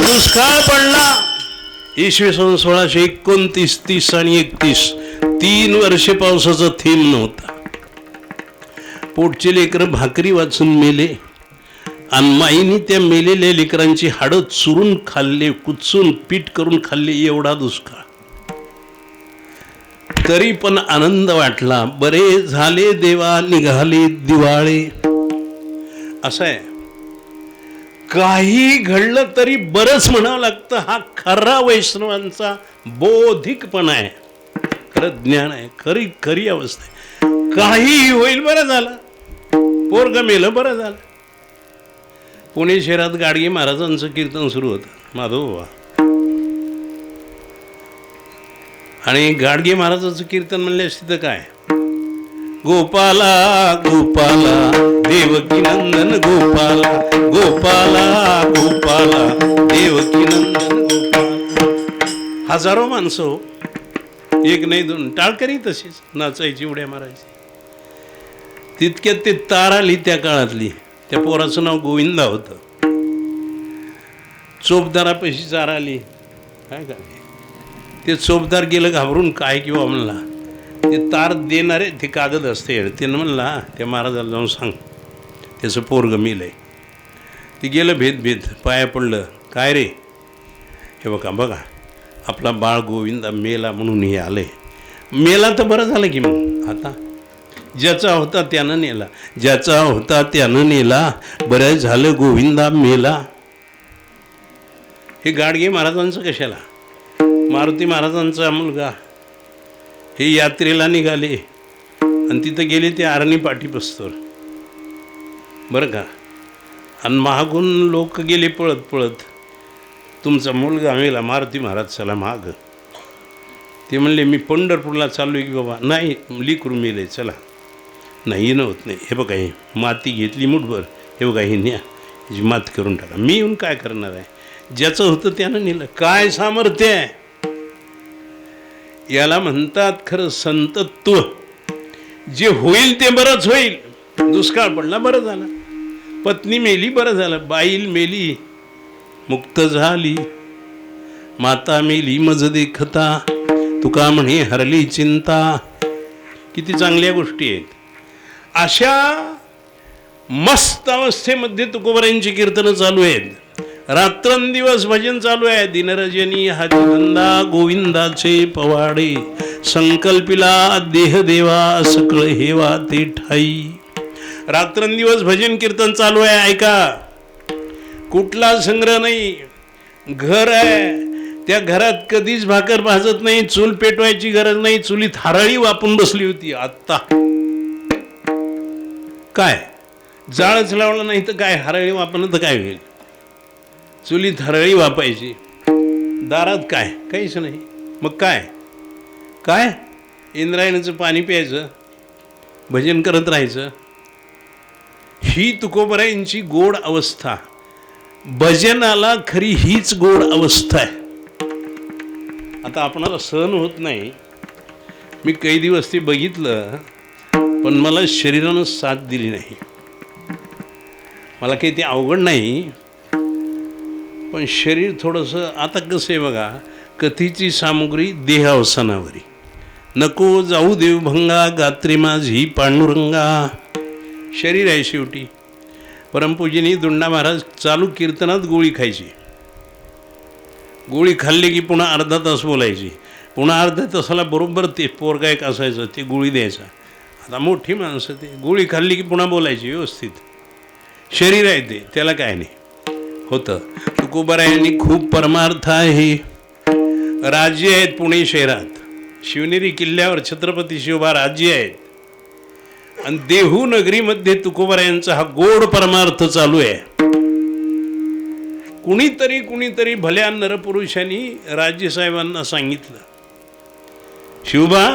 दुष्काळ पडला. इसवी सन 1629, 30 आणि 31 3 वर्षे पावसाचा थेंब नव्हता. पोटचे लेकर भाकरी वाचून मेले आणि माईनी त्या मेलेल्या लेकरांची हाडं चुरून खाल्ले, कुचून पीठ करून खाल्ले. एवढा दुष्काळ तरी पण आनंद वाटला. बरे झाले देवा निघाले दिवाळे. असं आहे, काही घडलं तरी बरंच म्हणावं लागतं. हा खरा वैष्णवांचा बौद्धिकपणा आहे, खरं ज्ञान आहे, खरी खरी अवस्था आहे. काही होईल, बरं झालं. पोरगं मेलं, बरं झालं. पुणे शहरात गाडगे महाराजांचं कीर्तन सुरू होतं, माधवबा. आणि गाडगे महाराजांचं कीर्तन म्हणल्यास तिथं काय, गोपाला गोपाला देवकी नंदन गोपाला, गोपाला गोपाला देवकी नंदन गोपाला. हजारो माणसं, एक नाही दोन, टाळकरी तशीच नाचायची, उड्या मारायची. तितक्यात ते तार आली त्या काळातली. त्या पोराचं नाव गोविंदा होतं. चोपदारापाशी चार आली, काय काय ते चोपदार गेलं घाबरून, काय किंवा म्हणला ते तार देणारे ते कागद असते. त्यानं म्हणला त्या महाराजाला जाऊन सांग त्याचं पोरगं मेलंय. ते गेलं भेद पाया पडलं. काय रे, हे बघा आपला बाळ गोविंदा मेला म्हणून हे आलंय. मेला तर बरं झालं की मग. आता ज्याचा होता त्यानं नेला, ज्याचा होता त्यानं नेला, बरं झालं गोविंदा मेला. हे गाडगे महाराजांचं कशाला, मारुती महाराजांचा मुलगा हे यात्रेला निघाले आणि तिथं गेले ते आरणी पाठीपस्तोर, बरं का. आणि मागून लोक गेले पळत पळत, तुमचा मुलगा मेला, मारुती महाराज चला माग. ते म्हणले मी पंढरपूरला चाललो आहे की बाबा. नाही, लिकरू मेले, चला. नाही होत नाही. हे बघा, हे माती घेतली मुठभर, हे बघा हे न्या, ह्याची माती करून टाका. मी येऊन काय करणार आहे, ज्याचं होतं त्यानं नेलं. काय सामर्थ्य आहे याला म्हणतात खरं संतत्व. जे होईल ते बरंच होईल. दुष्काळ पडला, बरं झालं. पत्नी मेली, बरं झालं. बाईल मेली, मुक्त झाली. माता मेली मज देखता, तुका म्हणे हरली चिंता. किती चांगल्या गोष्टी आहेत. अशा मस्त अवस्थेमध्ये तुकोबारायांची कीर्तनं चालू आहेत. रात्रंदिवस भजन चालू आहे. दिनरजनी हाती धंदा गोविंदाचे पवाडे, संकल्पिला देह देवा सकळ हेवा ते ठाई. रात्रंदिवस भजन कीर्तन चालू आहे, ऐका. कुठला संग्रह नाही, घर आहे, त्या घरात कधीच भाकर भाजत नाही, चूल पेटवायची गरज नाही, चुलीत हरळी वापून बसली होती. आत्ता काय जाळच लावलं नाही तर काय, हरळी वापरलं तर काय होईल? चुलीत हरळी वापायची, दारात काय काहीच नाही. मग काय काय इंद्रायणीचं पाणी प्यायचं, भजन करत राहायचं. ही तुकोबरायांची गोड अवस्था. भजनाला खरी हीच गोड अवस्था आहे. आता आपणाला सहन होत नाही. मी काही दिवस ते बघितलं, पण मला शरीरानं साथ दिली नाही. मला काही ते अवघड नाही, पण शरीर थोडंसं. आता कसं आहे बघा, कथेची सामुग्री देहावसानावरी. नको जाऊ देवभंगा, गात्री माझी पांडुरंगा. शरीर आहे शेवटी. परमपूजनीय दुंडा महाराज चालू कीर्तनात गोळी खायची. गोळी खाल्ली की पुन्हा अर्धा तास बोलायची, पुन्हा अर्ध्या तासाला बरोबर ते पोरगा एक असायचं, ते गोळी द्यायचा. आता मोठी माणसं ते गोळी खाल्ली की पुन्हा बोलायची व्यवस्थित. शरीर आहे ते, त्याला काय नाही होतं. तुकोबारायांनी खूप परमार्थ आहे. राज्य आहेत पुणे शहरात, शिवनेरी किल्ल्यावर छत्रपती शिवबा राज्य आहेत, आणि देहू नगरीमध्ये तुकोबारायांचा हा गोड परमार्थ चालू आहे. कुणीतरी भल्या नरपुरुषांनी राजेसाहेबांना सांगितलं, शिवबा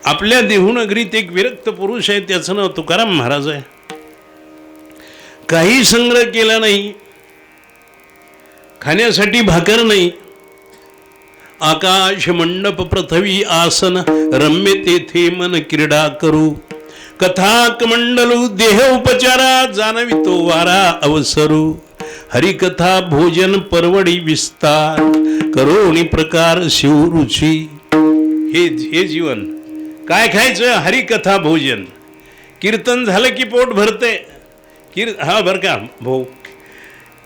आपल्या देहूनगरीत एक विरक्त पुरुष आहे, त्याचं नाव तुकाराम महाराज आहे. काही संग्रह केला नाही, खाण्यासाठी भाकर नाही, आकाश मंडप पृथ्वी आसन रम्य तेथे मन क्रीडा करू. कथाक मंडलू देह उपचारा जाणवितो वारा अवसरू. हरिकथा भोजन परवडी विस्तार करोणी प्रकार शिवरुची. हे जीवन काय खायचं? हरिकथा भोजन. कीर्तन झालं की पोट भरते. हा बरं का भाऊ,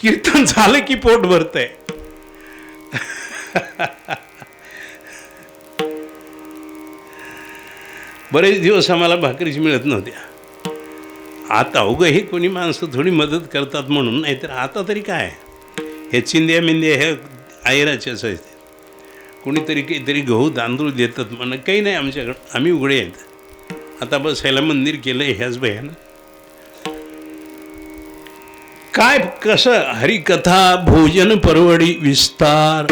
कीर्तन झालं की पोट भरते. बरेच दिवस आम्हाला भाकरीच मिळत नव्हत्या. आता अवघं हे कोणी माणसं थोडी मदत करतात म्हणून, नाहीतर आता तरी काय, हे चिंद्या मिंद्या ह्या आयराच्याच आहेत. कोणीतरी काहीतरी गहू तांदूळ देतात म्हणा, काही नाही आमच्याकडं, आम्ही उघडे आहेत. आता बसायला मंदिर केलं ह्याच भयानं. काय कसं? हरिकथा भोजन परवडी विस्तार.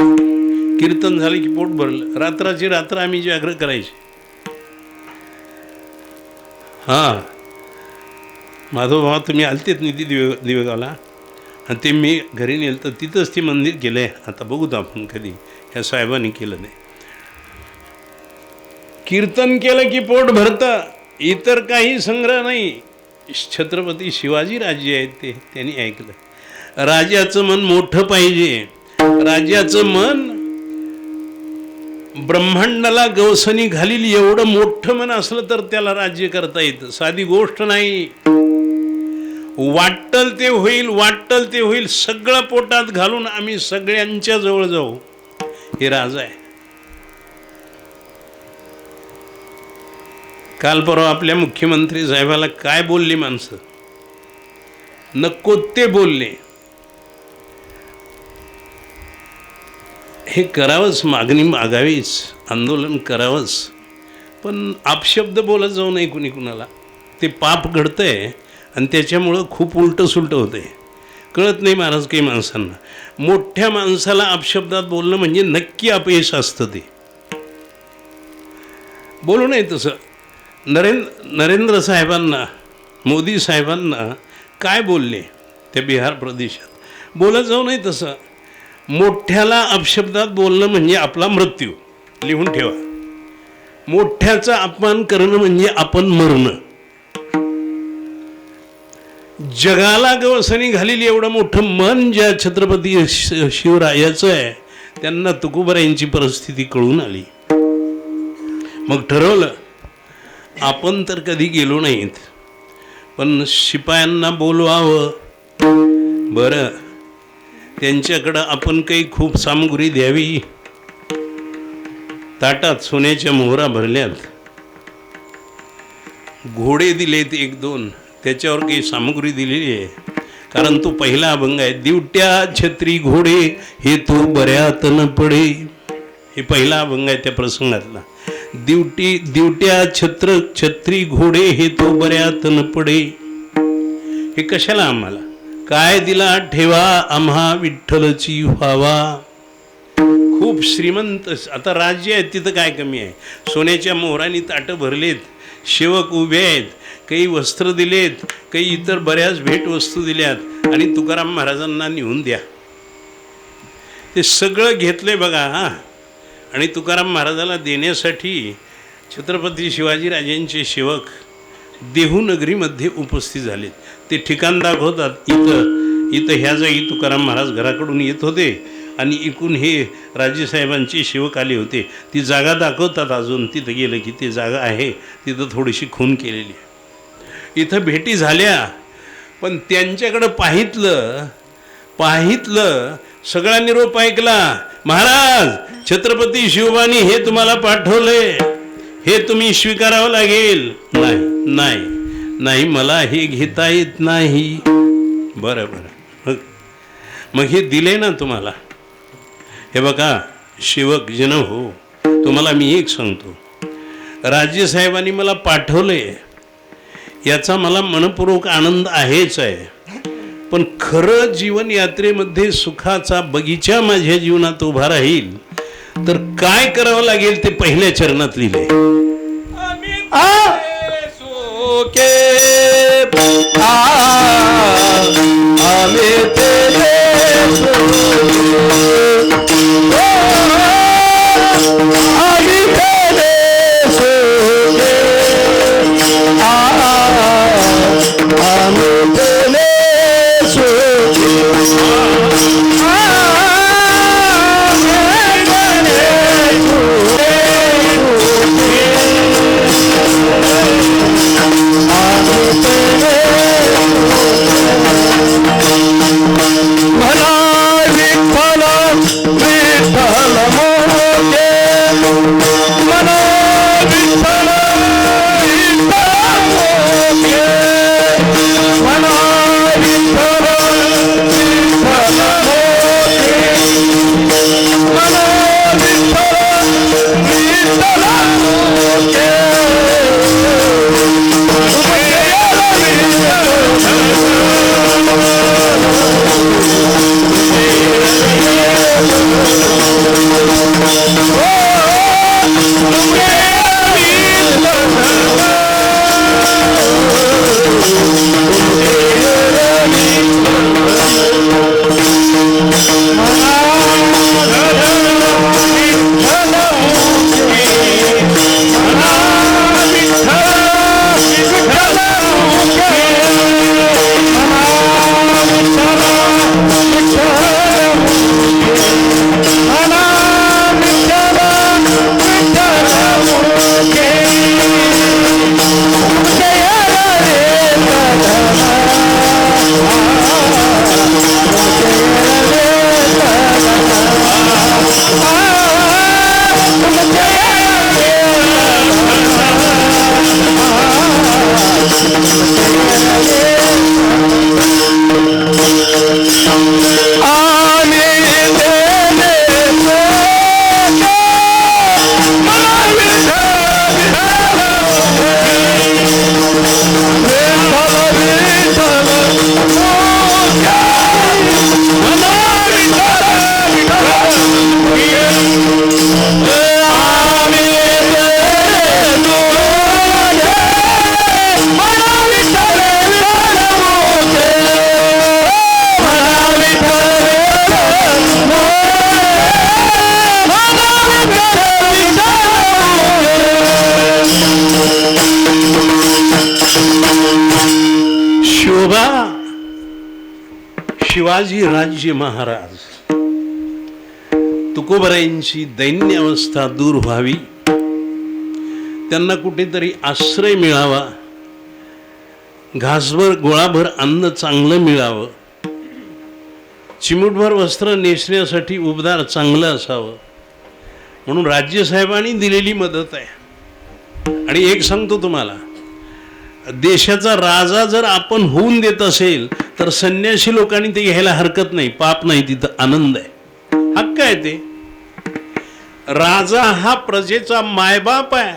कीर्तन झालं की पोट भरलं. रात्राची रात्र आम्ही जागर करायची. हां माधवभावा तुम्ही आलतेत निधी दिवेगावला, आणि ते मी घरी नेलं तर तिथंच ते मंदिर केलं आहे. आता बघूत आपण कधी, ह्या साहेबांनी केलं नाही. कीर्तन केलं की पोट भरतं, इतर काही संग्रह नाही. छत्रपती शिवाजी राजे आहेत ते, त्यांनी ऐकलं. राजाचं मन मोठं पाहिजे. राजाचं मन ब्रह्मांडाला गवसणी घालील एवढं मोठं मन असलं तर त्याला राज्य करता येतं. साधी गोष्ट नाही. वाटल ते होईल, वाटल ते होईल, सगळं पोटात घालून आम्ही सगळ्यांच्या जवळ जाऊ. हे राजा आहे. काल परवा आपल्या मुख्यमंत्री साहेबाला काय बोलली माणसं? नको ते बोलले. हे करावंच, मागणी मागावीच, आंदोलन करावंच, पण अपशब्द बोलत जाऊ नये कुणी कुणाला. ते पाप घडतंय आणि त्याच्यामुळं खूप उलटं सुलटं होतंय. कळत नाही महाराज काही माणसांना. मोठ्या माणसाला अपशब्दात बोलणं म्हणजे नक्की अपयश असतं. ते बोलू नये तसं. नरेंद्र साहेबांना, मोदी साहेबांना काय बोलले त्या बिहार प्रदेशात? बोलत जाऊ नये तसं. मोठ्याला अपशब्दात बोलणं म्हणजे आपला मृत्यू. लिहून ठेवा. मोठ्याचा अपमान करणं म्हणजे आपण मरणं. जगाला गवसणी घालील एवढं मोठं मन ज्या छत्रपती शिवरायाचं आहे, त्यांना तुकोबारायांची परिस्थिती कळून आली. मग ठरवलं, आपण तर कधी गेलो नाहीत, पण शिपायांना बोलवावं. बरं, त्यांच्याकडं आपण काही खूप सामुग्री द्यावी. ताटात सोन्याच्या मोहरा भरल्यात, घोडे दिलेत 1-2, त्याच्यावर काही सामग्री दिलेली आहे. कारण तो पहिला अभंग आहे. दिवट्या छत्री घोडे हे तो बऱ्यात न पडे. हे पहिला अभंग आहे त्या प्रसंगातला. दिवट्या छत्री घोडे हे तो बऱ्यात न पडे. हे कशाला आम्हाला? काय दिला ठेवा आम्हा विठ्ठलची व्हावा. खूप श्रीमंत. आता राज्य आहे तिथं काय कमी आहे? सोन्याच्या मोहरांनी ताटं भरलेत, सेवक उभे आहेत, काही वस्त्र दिलेत, काही इतर बऱ्याच भेटवस्तू दिल्यात आणि तुकाराम महाराजांना नेऊन द्या. ते सगळं घेतलंय बघा. हां, आणि तुकाराम महाराजाला देण्यासाठी छत्रपती शिवाजीराजांचे सेवक देहूनगरीमध्ये उपस्थित झालेत. ते ठिकाण दाखवतात. इथं ह्या जागी तुकाराम महाराज घराकडून येत होते आणि इकून हे राजेसाहेबांचे सेवक आले होते. ती जागा दाखवतात. अजून तिथं गेलं की ती जागा आहे, तिथं थोडीशी खून केलेली आहे. इथं भेटी झाल्या, पण त्यांच्याकडं पाहितलं सगळा निरोप ऐकला. महाराज, छत्रपती शिवबानी हे तुम्हाला पाठवले, हे तुम्ही स्वीकारावं लागेल. नाही, मला हे घेता येत नाही. बरं, मग हे दिले ना तुम्हाला. हे बघा सेवक जन हो, तुम्हाला मी एक सांगतो, राजेसाहेबांनी मला पाठवले याचा मला मनपूर्वक आनंद आहेच आहे. पण खरं जीवन यात्रेमध्ये सुखाचा बगीचा माझ्या जीवनात उभा राहील तर काय करावं लागेल ते पहिल्या चरणात लिहिले. शिवाजी राज्य महाराज तुकोबरायांची दैन्य अवस्था दूर व्हावी, त्यांना कुठेतरी आश्रय मिळावा, घासभर गोळाभर अन्न चांगलं मिळावं, चिमूटभर वस्त्र नेसण्यासाठी उबदार चांगलं असावं, म्हणून राज्यसाहेबांनी दिलेली मदत आहे. आणि एक सांगतो तुम्हाला, देशाचा राजा जर आपण होऊन देत असेल तर संन्यासी लोकांनी ते घ्यायला हरकत नाही, पाप नाही, तिथं आनंद आहे, हक्क आहे. ते राजा हा प्रजेचा मायबाप आहे,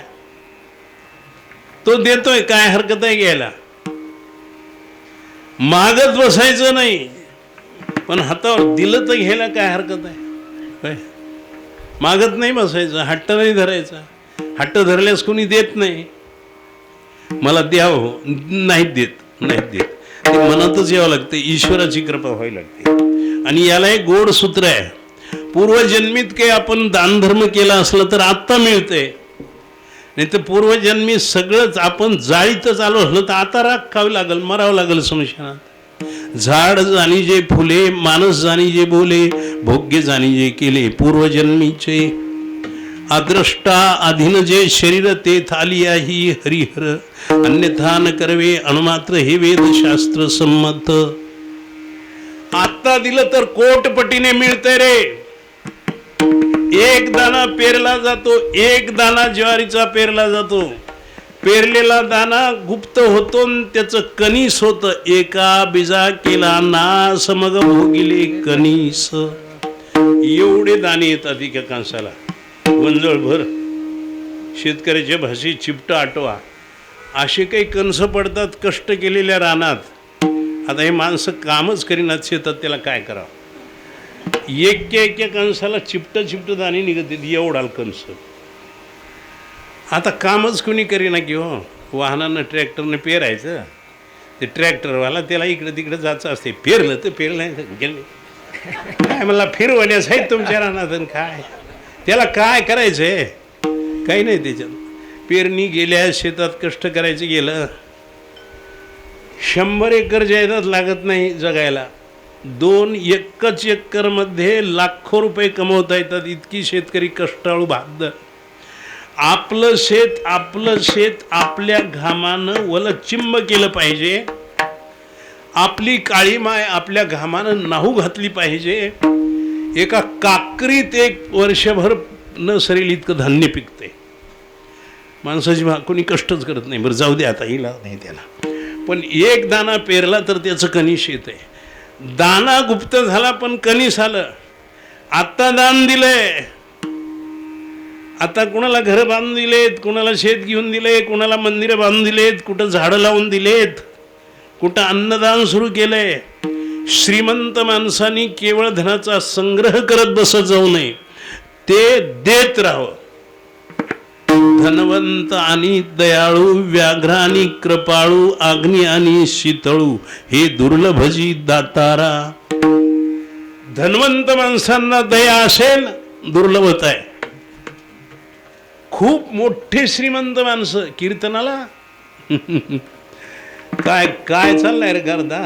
तो देतोय, काय हरकत आहे घ्यायला. मागत बसायचं नाही, पण हातावर दिलं तर घ्यायला काय हरकत आहे. काय मागत नाही बसायचं, हट्ट नाही धरायचा. हट्ट धरल्यास कोणी देत नाही. मला द्यावं, नाहीत देत, नाहीत देत, ते मनातच यावं लागते, ईश्वराची कृपा व्हावी लागते. आणि याला एक गोड सूत्र आहे, पूर्वजन्मीत काही आपण दानधर्म केला असला तर आत्ता मिळते, नाही तर पूर्वजन्मी सगळंच आपण जाळीतच आलो असलं तर आता राग खावी लागल, मरावं लागल स्मशानात. झाड जाणी जे फुले, माणस जाणी जे बोले, भोग्य जाणी जे केले, पूर्वजन्मीचे अद्रष्टा अधीन जे शरीर ते थालिया ही हरिहर, अन्यथा न करवे अणुमात्र हे वेदशास्त्र संमत. आत्ता दिलं तर कोटपटीने मिळतंय रे. एक दाना पेरला जातो, एक दाना ज्वारीचा पेरला जातो, पेरलेला दाना गुप्त होतो, त्याचं कणीस होतं. एका बीजा केला नास मग भोगिले कणीस. एवढे दाणे येतात एका कांसाला, वंजळभर. शेतकऱ्याच्या भाषेत चिपट आटवा, असे काही कणसं पडतात कष्ट केलेल्या रानात. आता हे माणसं कामच करीनात शेतात, त्याला काय करावं. एका कणसाला चिपट दाणे निघत, एवढाल कणस. आता कामच कोणी करीना की हो. वाहनानं ट्रॅक्टरनं पेरायचं, ते ट्रॅक्टरवाला त्याला इकडं तिकडं जायचं असते. पेरलं तर पेरलं, गेले काय मला फिरवण्यास आहेत तुमच्या रानात, काय त्याला काय करायचं आहे, काही नाही त्याच्यात. पेरणी गेल्या, शेतात कष्ट करायचं गेलं. 100 एकर जायदाद लागत नाही जगायला. 2 एकच एकरमध्ये लाखो रुपये कमवता येतात, इतकी शेतकरी कष्टाळू बहादर. आपलं शेत आपल्या घामानं वलचिंब केलं पाहिजे. आपली काळी माय आपल्या घामानं नाहू घातली पाहिजे. एका काकरीत एक वर्षभर न सरेल इतकं धान्य पिकते. माणसाची कोणी कष्टच करत नाही. बरं जाऊ दे, आता हिला नाही त्याला. पण एक दाना पेरला तर त्याचं कणीस येते. दाना गुप्त झाला पण कणीस आलं. आत्ता दान दिलंय, आता कुणाला घर बांधून दिलेत, कुणाला शेत घेऊन दिले, कुणाला मंदिरं बांधून दिलेत, कुठं झाडं लावून दिलेत, कुठं अन्नदान सुरू केलंय. श्रीमंत माणसांनी केवळ धनाचा संग्रह करत बसत जाऊ नये, ते देत राहावं. धनवंत आणि दयाळू, व्याघ्र आणि कृपाळू, अग्नी आणि शीतळू, हे दुर्लभजी दातारा. धनवंत माणसांना दया असेल, दुर्लभता आहे. खूप मोठे श्रीमंत माणसं कीर्तनाला काय काय चाललंय रे गर्दा,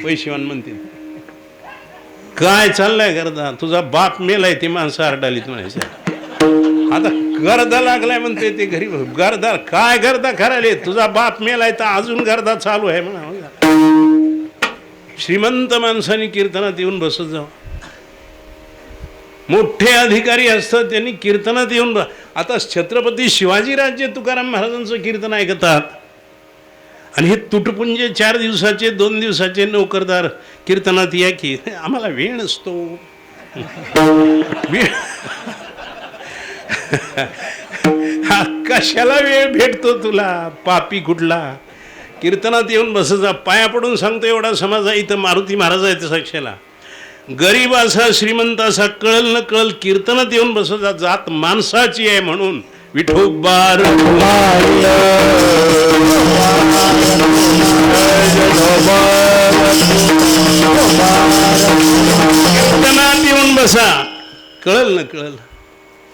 पैशेवान म्हणते काय चाललंय गर्दा, तुझा बाप मेलाय, ते माणसं आरडालीत म्हणायचं. आता गर्दा लागलाय म्हणते ते घरी. गर्दा काय गर्दा करायले, तुझा बाप मेलाय तर अजून गर्दा चालू आहे म्हणा. श्रीमंत माणसांनी कीर्तनात येऊन बसत जावं. मोठे अधिकारी असतात त्यांनी कीर्तनात येऊन आता छत्रपती शिवाजीराजे तुकाराम महाराजांचं कीर्तन ऐकतात. आणि हे तुटपुंजे 4 दिवसाचे 2 दिवसाचे नोकरदार कीर्तनात या की, आम्हाला वेळ नसतो. कशाला वेळ भेटतो तुला, पापी कुठला. कीर्तनात येऊन बसचा. पाया पडून सांगतो एवढा समाज आहे इथं. मारुती महाराज आहे साक्षाला. गरीब असा श्रीमंत असा कळल न कळल कीर्तनात येऊन बसचा. जात माणसाची आहे म्हणून विठोबार कीर्तनात येऊन बसा. कळल न कळल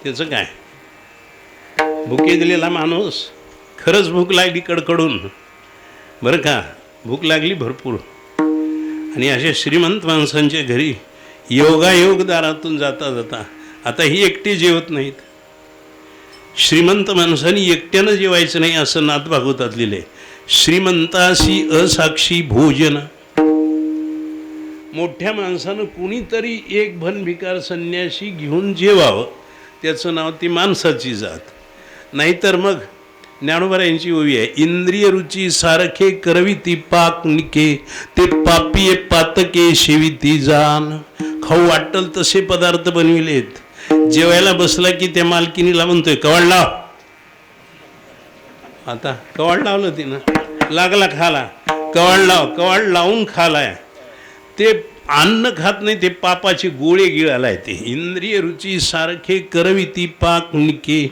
त्याचं काय. भुके दिलेला माणूस, खरंच भूक लागली कडकडून बरं का, भूक लागली भरपूर. आणि अशा श्रीमंत माणसांच्या घरी योगायोग दारातून जाता जाता, आता ही एकटी जेवत नाहीत. श्रीमंत माणसांनी एकट्यानं जेवायचं नाही असं नाथ भागवतात लिहिले. श्रीमंताशी असाक्षी भोजन. मोठ्या माणसानं कुणीतरी एक भन भिकार संन्याशी घेऊन जेवावं त्याचं नाव ती माणसाची जात. नाहीतर मग ज्ञानोबरायांची ओवी आहे, इंद्रिय रुची सारखे करवी ती पाक निके, ते पापिये पातके शेवी ती जान. खाऊ वाटल तसे पदार्थ बनविलेत. जेवायला बसला की त्या मालकिनीला म्हणतोय कवाड लाव. आता कवाड लावलं तिनं, लागला खाला, कवाड लाव, कवाड लावून खालाय. ते अन्न खात नाही, ते पापाचे गोळे गिळालाय. ते इंद्रिय रुची सारखे करवी ती पाक निके,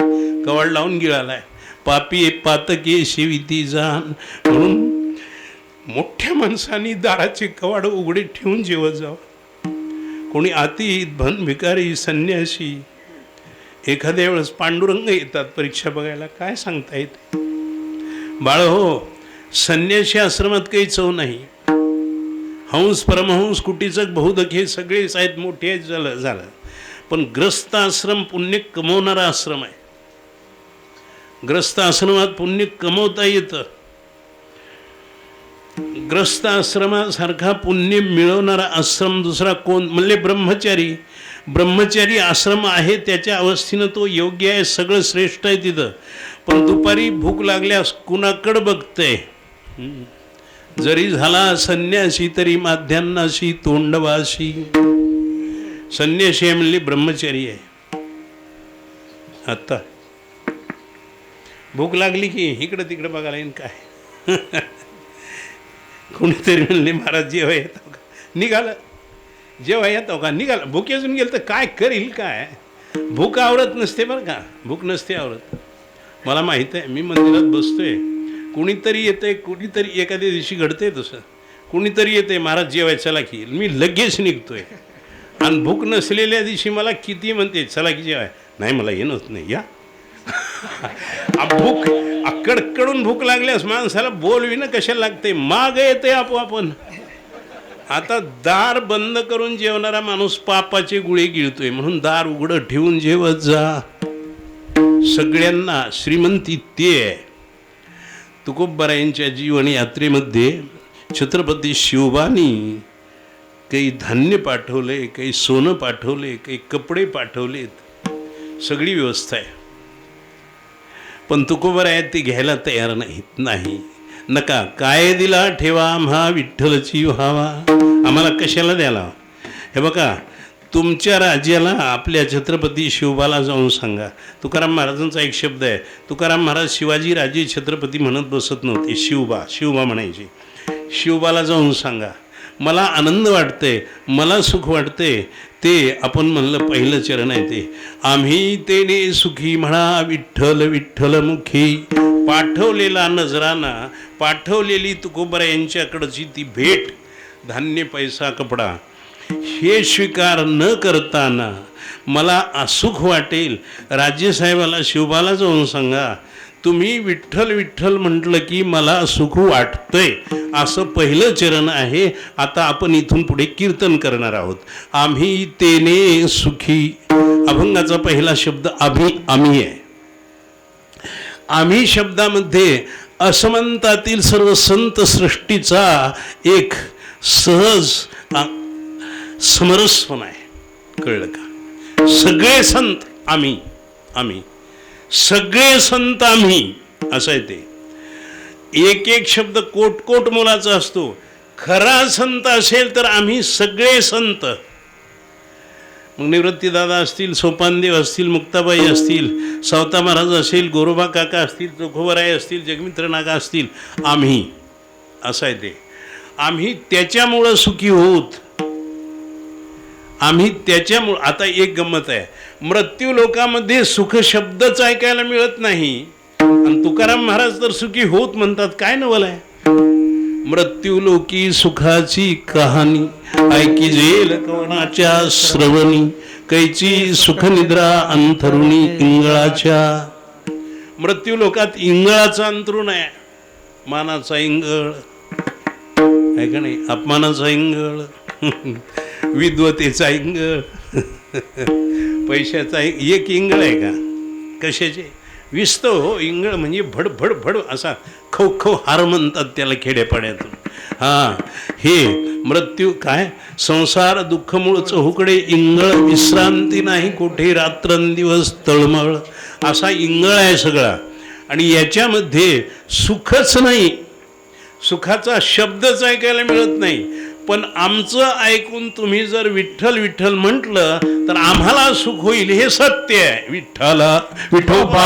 कवाड लावून गिळालाय. पापी पातके शिविती जाण. म्हणून मोठ्या माणसांनी दाराचे कवाड उघडे ठेवून जेवत जावं. कोणी अतीत भन भिकारी संन्यासी, एखाद्या वेळेस पांडुरंग येतात परीक्षा बघायला, काय सांगता येते. बाळ हो, संन्यासी आश्रमात काही चव नाही. हंस परमहंस कुटीचक बहुदक हे सगळेच आहेत, मोठे आहेत, झालं. पण ग्रस्त आश्रम पुण्य कमवणारा आश्रम आहे. ग्रस्त आश्रमात पुण्य कमवता येतं. ग्रस्त आश्रमासारखा पुण्य मिळवणारा आश्रम दुसरा कोण? म्हणले ब्रह्मचारी. ब्रह्मचारी आश्रम आहे त्याच्या अवस्थेनं तो योग्य आहे, सगळं श्रेष्ठ आहे तिथं. पण दुपारी भूक लागल्यास कुणाकडं बघतंय? जरी झाला संन्यासी तरी माध्यान्नाशी तोंडवाशी. संन्यासी आहे म्हणले ब्रह्मचारी आहे. आता भूक लागली की इकडं तिकडं बघायला येईन काय. कोणीतरी म्हणले महाराज जेव्हा येतो का? निघालं. जेव्हा येतो का? निघालं. भूक अजून गेलं तर काय करील काय? भूक आवरत नसते बरं का, भूक नसते आवरत. मला माहीत आहे, मी मंदिरात बसतोय, कुणीतरी येतंय, कुणीतरी एखाद्या दिवशी घडतंय तसं, कुणीतरी येते महाराज जेवाय चला की, मी लगेच निघतोय. आणि भूक नसलेल्या दिवशी मला किती म्हणते चला की जेवाय, नाही मला येणंच नाही या. भूक कडकडून भूक लागल्यास माणसाला बोलविणं कशाला लागते, माग येते आपोआपण. आता दार बंद करून जेवणारा माणूस पापाचे गुळे गिळतोय. म्हणून दार उघडं ठेवून जेवत जा. सगळ्यांना श्रीमंती ते आहे. तुकोबारायांच्या जीवन यात्रेमध्ये छत्रपती शिवबानी काही धान्य पाठवले, काही सोनं पाठवले, काही कपडे पाठवलेत, सगळी व्यवस्था आहे. पण तुकोबाराय ते घ्यायला तयार नाही. नका, काय दिला ठेवा आम्हा विठ्ठलची व्हावा. आम्हाला कशाला द्याला? हे बघा, तुमच्या राज्याला आपल्या छत्रपती शिवबाला जाऊन सांगा. तुकाराम महाराजांचा एक शब्द आहे. तुकाराम महाराज शिवाजी राजे छत्रपती म्हणत बसत नव्हते, शिवबा म्हणायचे. शिवबाला जाऊन सांगा, मला आनंद वाटते, मला सुख वाटते. ते आपण म्हणलं पहिलं चरण आहे ते, आम्ही तेने सुखी म्हणा विठ्ठल विठ्ठल मुखी. पाठवलेला नजराना, पाठवलेली तुकोबरा यांच्याकडची ती भेट, धान्य पैसा कपडा, हे स्वीकार न करताना मला असुख वाटेल. राज्यसाहेबाला शिवबाला जाऊन सांगा, तुम्ही विठ्ठल विठ्ठल म्हटलं की मला सुख वाटतंय. असं पहिलं चरण आहे. आता आपण इथून पुढे कीर्तन करणार आहोत. आम्ही तेने सुखी. अभंगाचा पहिला शब्द आम्ही आहे. आम्ही शब्दामध्ये असमंतातील सर्व संत सृष्टीचा एक सहज समरस्वन आहे. कळलं का? सगळे संत आम्ही, सगळे संत आम्ही, असं आहे ते. एक एक शब्द कोट मोलाचा असतो. खरा संत असेल तर आम्ही सगळे संत. मग निवृत्तीदादा असतील, सोपानदेव असतील, मुक्ताबाई असतील, सावता महाराज असेल, गोरोबा काका असतील, तुकोबाराय असतील, जगमित्र नागा असतील, आम्ही, असं आहे ते. आम्ही त्याच्यामुळं सुखी होत. आम्ही त्याच्यामुळं. आता एक गंमत आहे, मृत्यू लोकामध्ये सुख शब्दच ऐकायला मिळत नाही, आणि तुकाराम महाराज तर सुखी होत म्हणतात. काय नवल आहे? मृत्यू लोकी सुखाची कहाणी, ऐकी जेल कवनाच्या श्रवणी, कैची सुखनिद्रा अंथरुणी इंगळाच्या. मृत्यू लोकात इंगळाचा अंतरुण आहे. मानाचा इंगळ आहे का नाही? अपमानाचा इंगळ, विद्वतेचा इंगळ, पैशाचा एक इंगळ आहे का? कशाचे? विस्तव हो. इंगळ म्हणजे भड भड भड असा खो खो हार म्हणतात त्याला खेड्यापाड्यातून. हा हे मृत्यू काय संसार दुःख मूळ चहूकडे इंगळ विश्रांती नाही कुठे रात्रंदिवस तळमळ असा इंगळ आहे सगळा. आणि याच्यामध्ये सुखच नाही, सुखाचा शब्दच ऐकायला मिळत नाही. पण आमचं ऐकून तुम्ही जर विठ्ठल विठ्ठल म्हटलं तर आम्हाला सुख होईल हे सत्य आहे. विठ्ठला विठोबा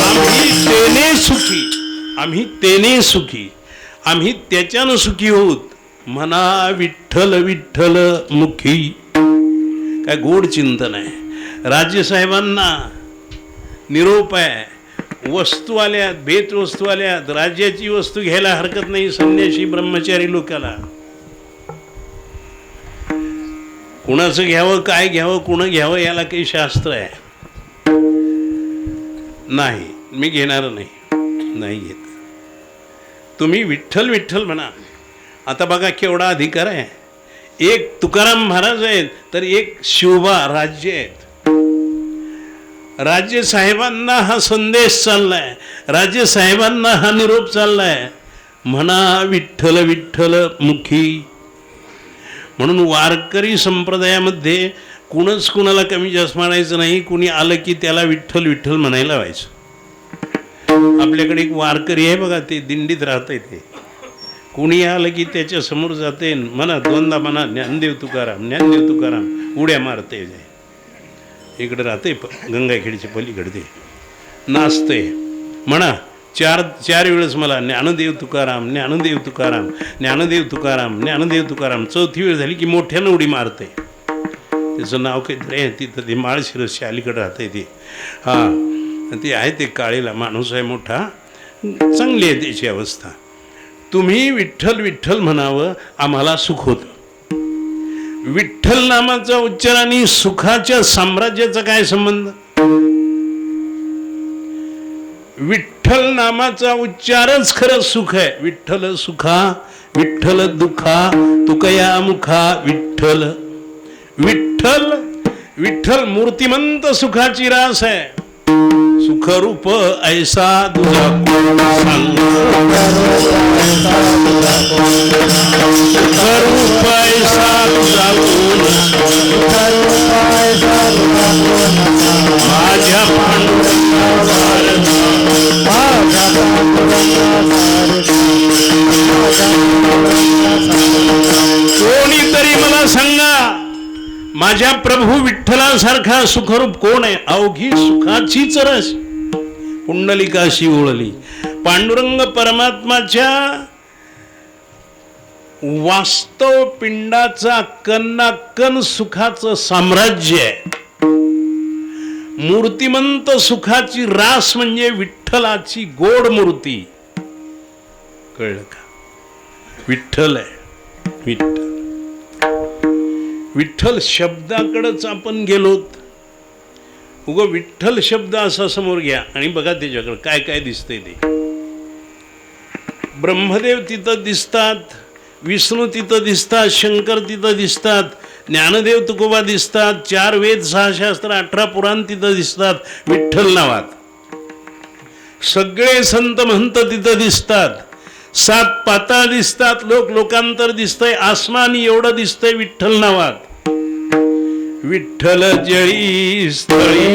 आम्ही तेने सुखी, आम्ही तेने सुखी, आम्ही त्याच्यानं सुखी होत. म्हणा विठ्ठल विठ्ठल मुखी. काय गोड चिंतन आहे. राज्यसाहेबांना निरोप आहे. वस्तू आल्यात, भेट वस्तू आल्यात. राज्याची वस्तू घ्यायला हरकत नाही संन्यासी ब्रह्मचारी लोकाला. कुणाचं घ्यावं, काय घ्यावं, कुणं घ्यावं याला काही शास्त्र आहे नाही. मी घेणार नाही घेत. तुम्ही विठ्ठल विठ्ठल म्हणा. आता बघा केवढा अधिकार आहे. एक तुकाराम महाराज आहेत तर एक शिवबा राज्य आहेत. राज्य साहेबांना हा संदेश चाललाय, राज्य साहेबांना हा निरोप चाललाय. म्हणा विठ्ठल विठ्ठल मुखी. म्हणून वारकरी संप्रदायामध्ये कुणच कुणाला कमी जास्त म्हणायचं नाही. कुणी आलं की त्याला विठ्ठल विठ्ठल म्हणायला व्हायचं. आपल्याकडे एक वारकरी आहे बघा, ते दिंडीत राहतंय. ते कुणी आलं की त्याच्या समोर जाते, म्हणा दोनदा म्हणा ज्ञानदेव तुकाराम ज्ञानदेव तुकाराम, उड्या मारते. इकडे राहते गंगाखेडच्या पलीकडे, ते नाचते. म्हणा चार वेळेस मला ज्ञानदेव तुकाराम ज्ञानदेव तुकाराम ज्ञानदेव तुकाराम ज्ञानदेव तुकाराम. चौथी वेळ झाली की मोठ्यानं उडी मारते. त्याचं नाव काहीतरी आहे तिथं, ते माळशिरसच्या अलीकडे राहते ते. हां ते आहे, ते काळीला माणूस आहे मोठा, चांगली आहे त्याची अवस्था. तुम्ही विठ्ठल विठ्ठल म्हणावं, आम्हाला सुख होतं. विठ्ठल नामाचा उच्चार आणि सुखाच्या साम्राज्याचा काय संबंध? विठ्ठल नामाचा उच्चारच खरं सुख आहे. विठ्ठल सुखा विठ्ठल दुखा तुकया मुखा विठ्ठल. विठ्ठल विठ्ठल मूर्तिमंत सुखाची रास आहे. सुखरूप ऐसा तुझा सांग, सुखरूप ऐसा तुझा माझ्या कोणीतरी मला सांगा, माझ्या प्रभू विठ्ठलासारखा सुखरूप कोण आहे? अवघी सुखाचीच रस पुंडलिकाशी ओळली. पांडुरंग परमात्माच्या वास्तव पिंडाचा कन्नाकन सुखाचं साम्राज्य आहे. मूर्तिमंत सुखाची रास म्हणजे विठ्ठलाची गोड मूर्ती. कळलं का? विठ्ठल आहे. विठ्ठल विठ्ठल शब्दाकडेच आपण गेलोत. उगो विठ्ठल शब्द असा समोर घ्या आणि बघा त्याच्याकडे काय काय दिसतंय ते. ब्रह्मदेव तिथं दिसतात, विष्णू तिथं दिसतात, शंकर तिथं दिसतात, ज्ञानदेव तुकोबा दिसतात, 4 वेद 6 शास्त्र 18 पुराण तिथं दिसतात विठ्ठल नावात. सगळे संत महंत तिथं दिसतात. 7 पाताळ दिसतात, लोकांतर दिसतंय, आसमानी एवढं दिसतंय विठ्ठल नावात. विठ्ठल जळी स्थळी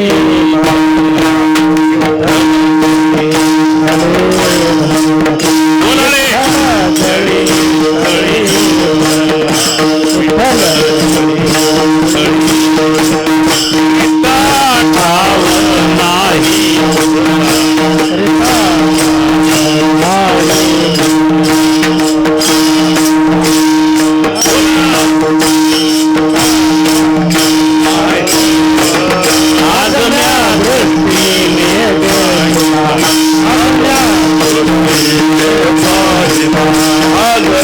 आज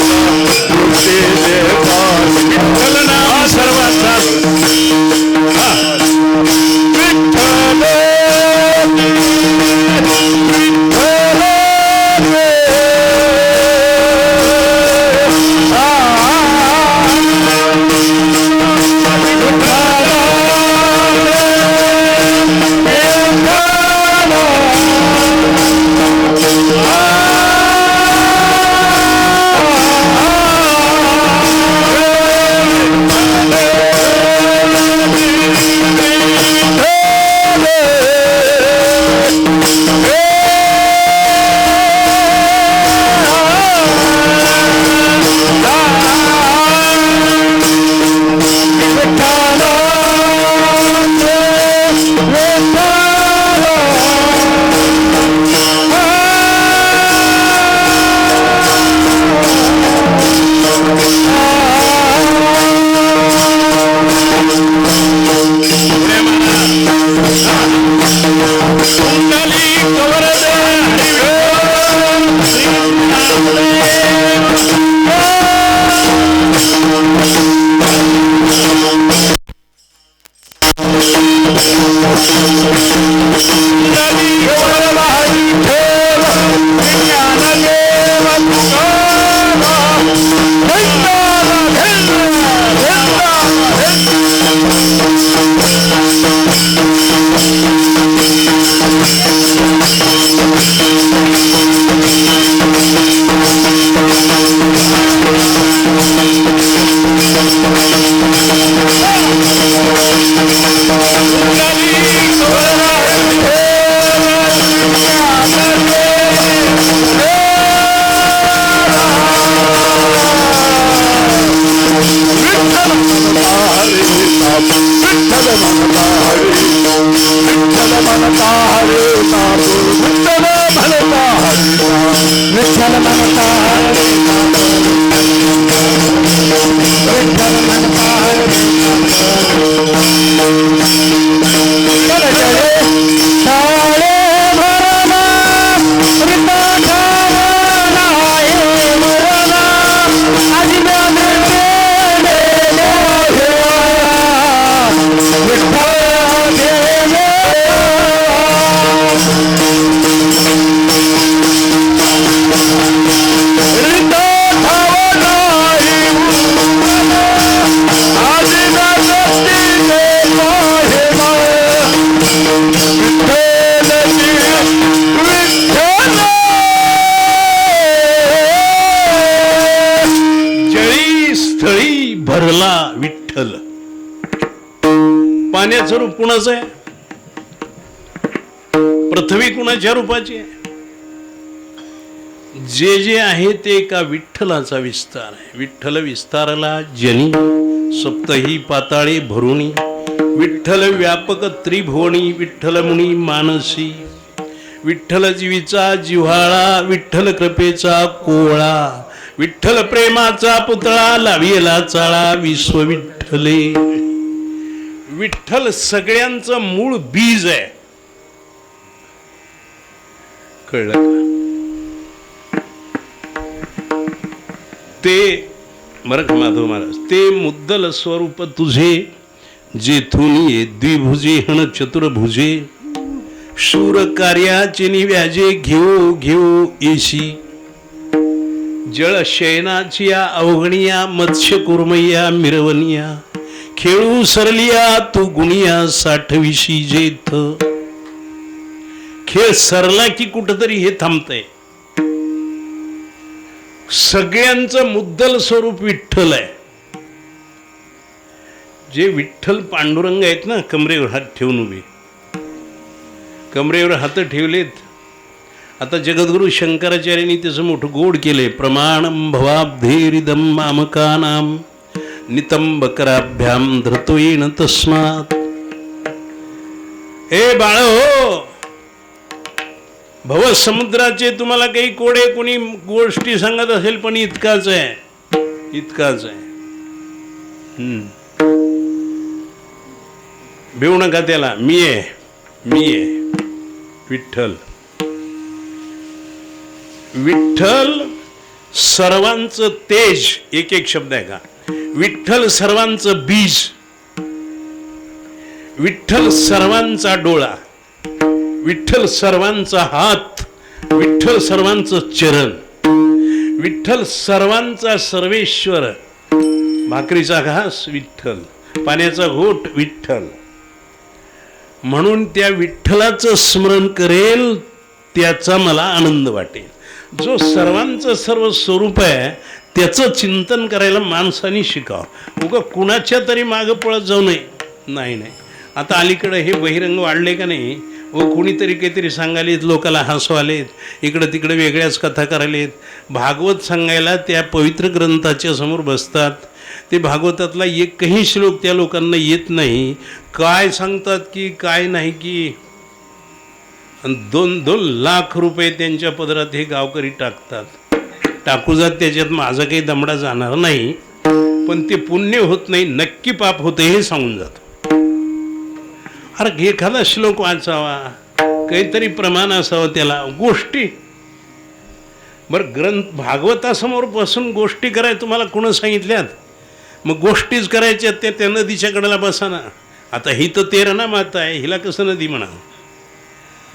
भरला विठ्ठल. पाण्याचं रूप कुणाचं आहे? पृथ्वी कुणाच्या रूपाची आहे? जे जे आहे ते एका विठ्ठलाचा विस्तार आहे. विठ्ठल विस्तारला जनी सप्तही पाताळे भरुणी, विठ्ठल व्यापक त्रिभुवनी, विठ्ठल मुनी मानसी, विठ्ठल जीवीचा जिव्हाळा, विठ्ठल कृपेचा कोळा, विठ्ठल प्रेमाचा पुतळा, लाविला चाळा विश्व विठ्ठले. विठ्ठल सगळ्यांचं मूळ बीज आहे. कळलं का? ते मरक माधव महाराज, ते मुद्दल स्वरूप तुझे, जेथून ये द्विभुजे हण चतुर्भुजे, शूर कार्याचे निव्याजे घेऊ घेऊ येशी, जळ शयनाची या अवगणिया, मत्स्य कुर्मय्या मिरवनिया, खेळू सरलिया तू गुणिया, साठविशी जेथ. खेळ सरला की कुठतरी हे थांबतंय. सगळ्यांचं मुद्दल स्वरूप विठ्ठल आहे. जे विठ्ठल पांडुरंग आहेत ना, कमरेवर हात ठेवून उभे, कमरेवर हात ठेवलेत. आता जगद्गुरु शंकराचार्यांनी त्याचं मोठं गोड केले. प्रमाणं भवाब्धेरिदं मामकानां नितंबकराभ्याम धृतोयेन तस्मात्. हे बाळ हो, भव समुद्राचे तुम्हाला काही कोडे कोणी गोष्टी सांगत असेल, पण इतकाच आहे, इतकाच आहे. भेऊ नका त्याला. मी आहे, मी आहे विठ्ठल. विठ्ठल सर्वांचं तेज. एक एक शब्द आहे का? विठ्ठल सर्वांचं बीज, विठ्ठल सर्वांचा डोळा, विठ्ठल सर्वांचा हात, विठ्ठल सर्वांचं चरण, विठ्ठल सर्वांचा सर्वेश्वर. भाकरीचा घास विठ्ठल, पाण्याचा घोट विठ्ठल. म्हणून त्या विठ्ठलाचं स्मरण करेल त्याचा मला आनंद वाटेल. जो सर्वांचं सर्व स्वरूप आहे त्याचं चिंतन करायला माणसाने शिकावं. उगा कुणाच्या तरी मागं पळत जाऊ नये. नाही नाही, आता अलीकडं हे बहिरंग वाढले का नाही, व कुणीतरी काहीतरी सांगालेत, लोकाला हसवालेत, इकडं तिकडं वेगळ्याच कथा करायलेत. भागवत सांगायला त्या पवित्र ग्रंथाच्या समोर बसतात. ते भागवतातला एकही श्लोक त्या लोकांना येत नाही. काय सांगतात की काय नाही की 2-2 लाख रुपये त्यांच्या पदरात हे गावकरी टाकतात. टाकू जात, त्याच्यात माझा काही दमडा जाणार नाही, पण ते पुण्य होत नाही, नक्की पाप होतं हे सांगून जातं. अरे एखादा श्लोक वाचावा, काहीतरी प्रमाण असावं त्याला. गोष्टी बरं, ग्रंथ भागवतासमोर बसून गोष्टी कराय तुम्हाला कोण सांगितल्यात? मग गोष्टीच करायच्या त्या नदीच्या कडेला बसा ना. आता ही तर तेरणा माता आहे, हिला कसं नदी म्हणा?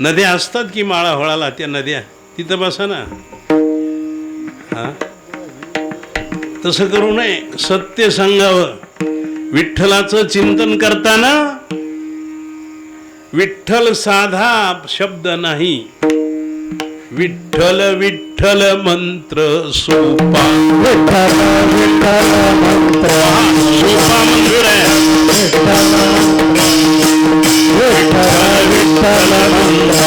नद्या असतात की माळा होळाला, त्या नद्या तिथं बसा ना. हा, तसं करू नये. सत्य सांगावं. विठ्ठलाचं चिंतन करताना विठ्ठल साधा शब्द नाही, विठ्ठल विठ्ठल मंत्र सोपा. विठ्ठल विठ्ठल मंत्र सोपा मंत्र आहे. विठ्ठल विठ्ठल मंत्र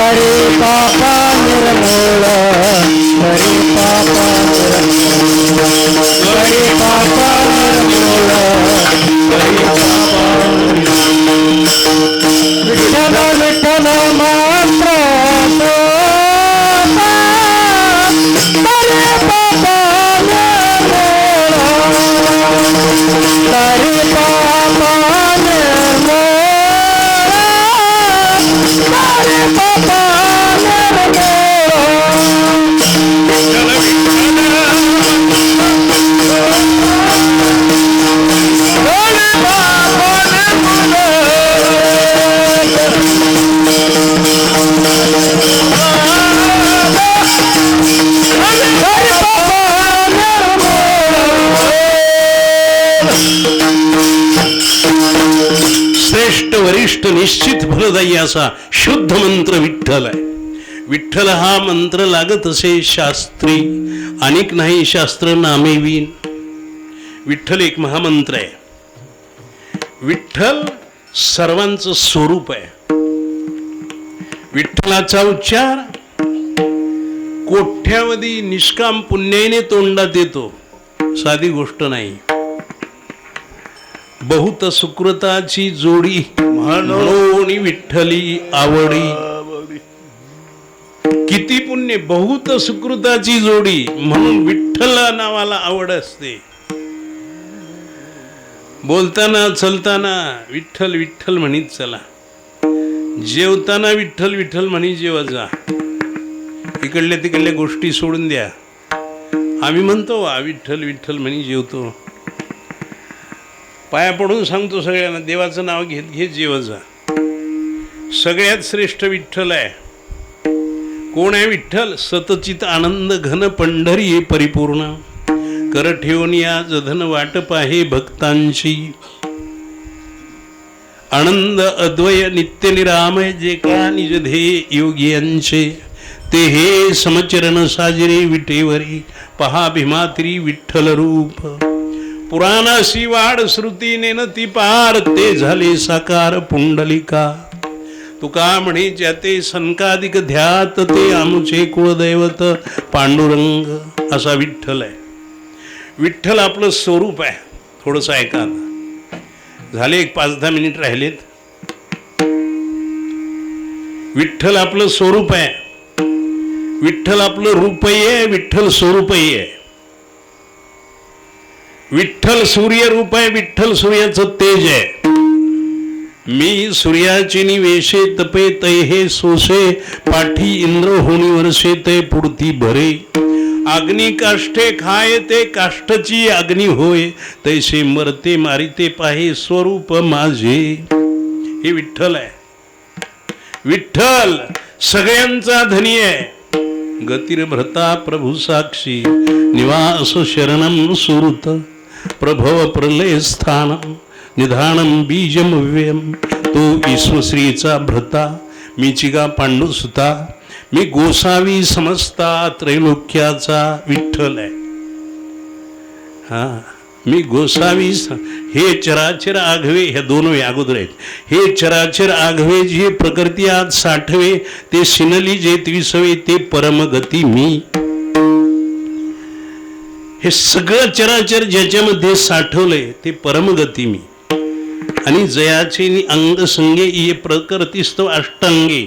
हरी बाबा निर्मूल हरी बाबा निर्मूल हरी बाबा निर्मूल हरी बाबा निर्मूल हरी बाबा निर्मूल हरी बाबा विठ्ठल विठ्ठल मंत्र सोपा हरी बाबा हरी बाबा निर्मूल हरी बाबा श्रेष्ठ वरिष्ठ निश्चित फलदायी असा शुद्ध मंत्र विठ्ठल आहे. विठ्ठल हा मंत्र लागत असे शास्त्री, अनेक नाही शास्त्र नामेवीन. विठ्ठल एक महामंत्र आहे. विठ्ठल सर्वांचं स्वरूप आहे. विठ्ठलाचा उच्चार कोट्यावधी निष्काम पुण्याने तोंडात येतो, साधी गोष्ट नाही. बहुत सुकृताची जोडी म्हणून विठ्ठली आवडी. किती पुण्य, बहुत सुकृताची जोडी म्हणून विठ्ठल नावाला आवड असते. बोलताना चलताना विठ्ठल विठ्ठल म्हणीत चला, जेवताना विठ्ठल विठ्ठल म्हणी जेवत जा. इकडल्या तिकडल्या गोष्टी सोडून द्या. आम्ही म्हणतो विठ्ठल विठ्ठल म्हणी जेवतो. पाया पडून सांगतो सगळ्यांना, देवाचं नाव घेत घेत जेवत जा. सगळ्यात श्रेष्ठ विठ्ठल आहे. कोण आहे विठ्ठल? सतचित आनंद घन पंढरी हे परिपूर्ण, कर ठेवून या जधन वाट पाहे भक्तांची. आनंद अद्वय नित्य निरामय जे का निज ध्येय योगियांचे, ते हे समचरण साजरे विटेवरी पहा भीमात्री विठ्ठल रूप. पुराणाशी वाढ श्रुती नेनती पार, ते झाले साकार पुंडलिका. तुका म्हणे ज्याते संकाधिक ध्यात, ते आमुचे कुळदैवत पांडुरंग. असा विठ्ठल आहे. विठ्ठल आपलं स्वरूप आहे. थोडंसं ऐका. झाले एक 5-10 मिनिट राहिलेत. विठ्ठल आपलं स्वरूप आहे. विठ्ठल आपलं रूपही आहे, विठ्ठल स्वरूपही आहे. विठ्ठल सूर्य रूप आहे, विठ्ठल सूर्याचं तेज आहे. मी सूर्याची निवेशे तपे तैहे सोसे, पाठी इंद्र होणी वर्षे ते पुढती भरे. अग्नी काष्ठे खाये ते काष्ठची अग्नी होय, तैसे मरते मारिते पाहे स्वरूप माझे. हे विठ्ठल आहे. विठ्ठल सगळ्यांचा धनी आहे. गतिर भ्रता प्रभू साक्षी, निवास शरणम सुरत. प्रभव प्रलय स्थानम निधानम बीजमव्यम. तो विश्वश्रीचा भ्रता, मी चिगा पांडुसुता. मी गोसावी समजता त्रैलोक्याचा विठ्ठल आहे. हा, मी गोसावी. हे चराचर आघवे, ह्या दोन वे अगोदर आहेत. हे चराचर आघवे जे प्रकृती आत साठवे, ते शिनली जे विसवे, ते परमगती मी. हे सगळं चराचर ज्याच्यामध्ये साठवलंय ते परमगती मी. आणि जयाचे अंग संगे ये प्रकृतीस्तव अष्टांगे.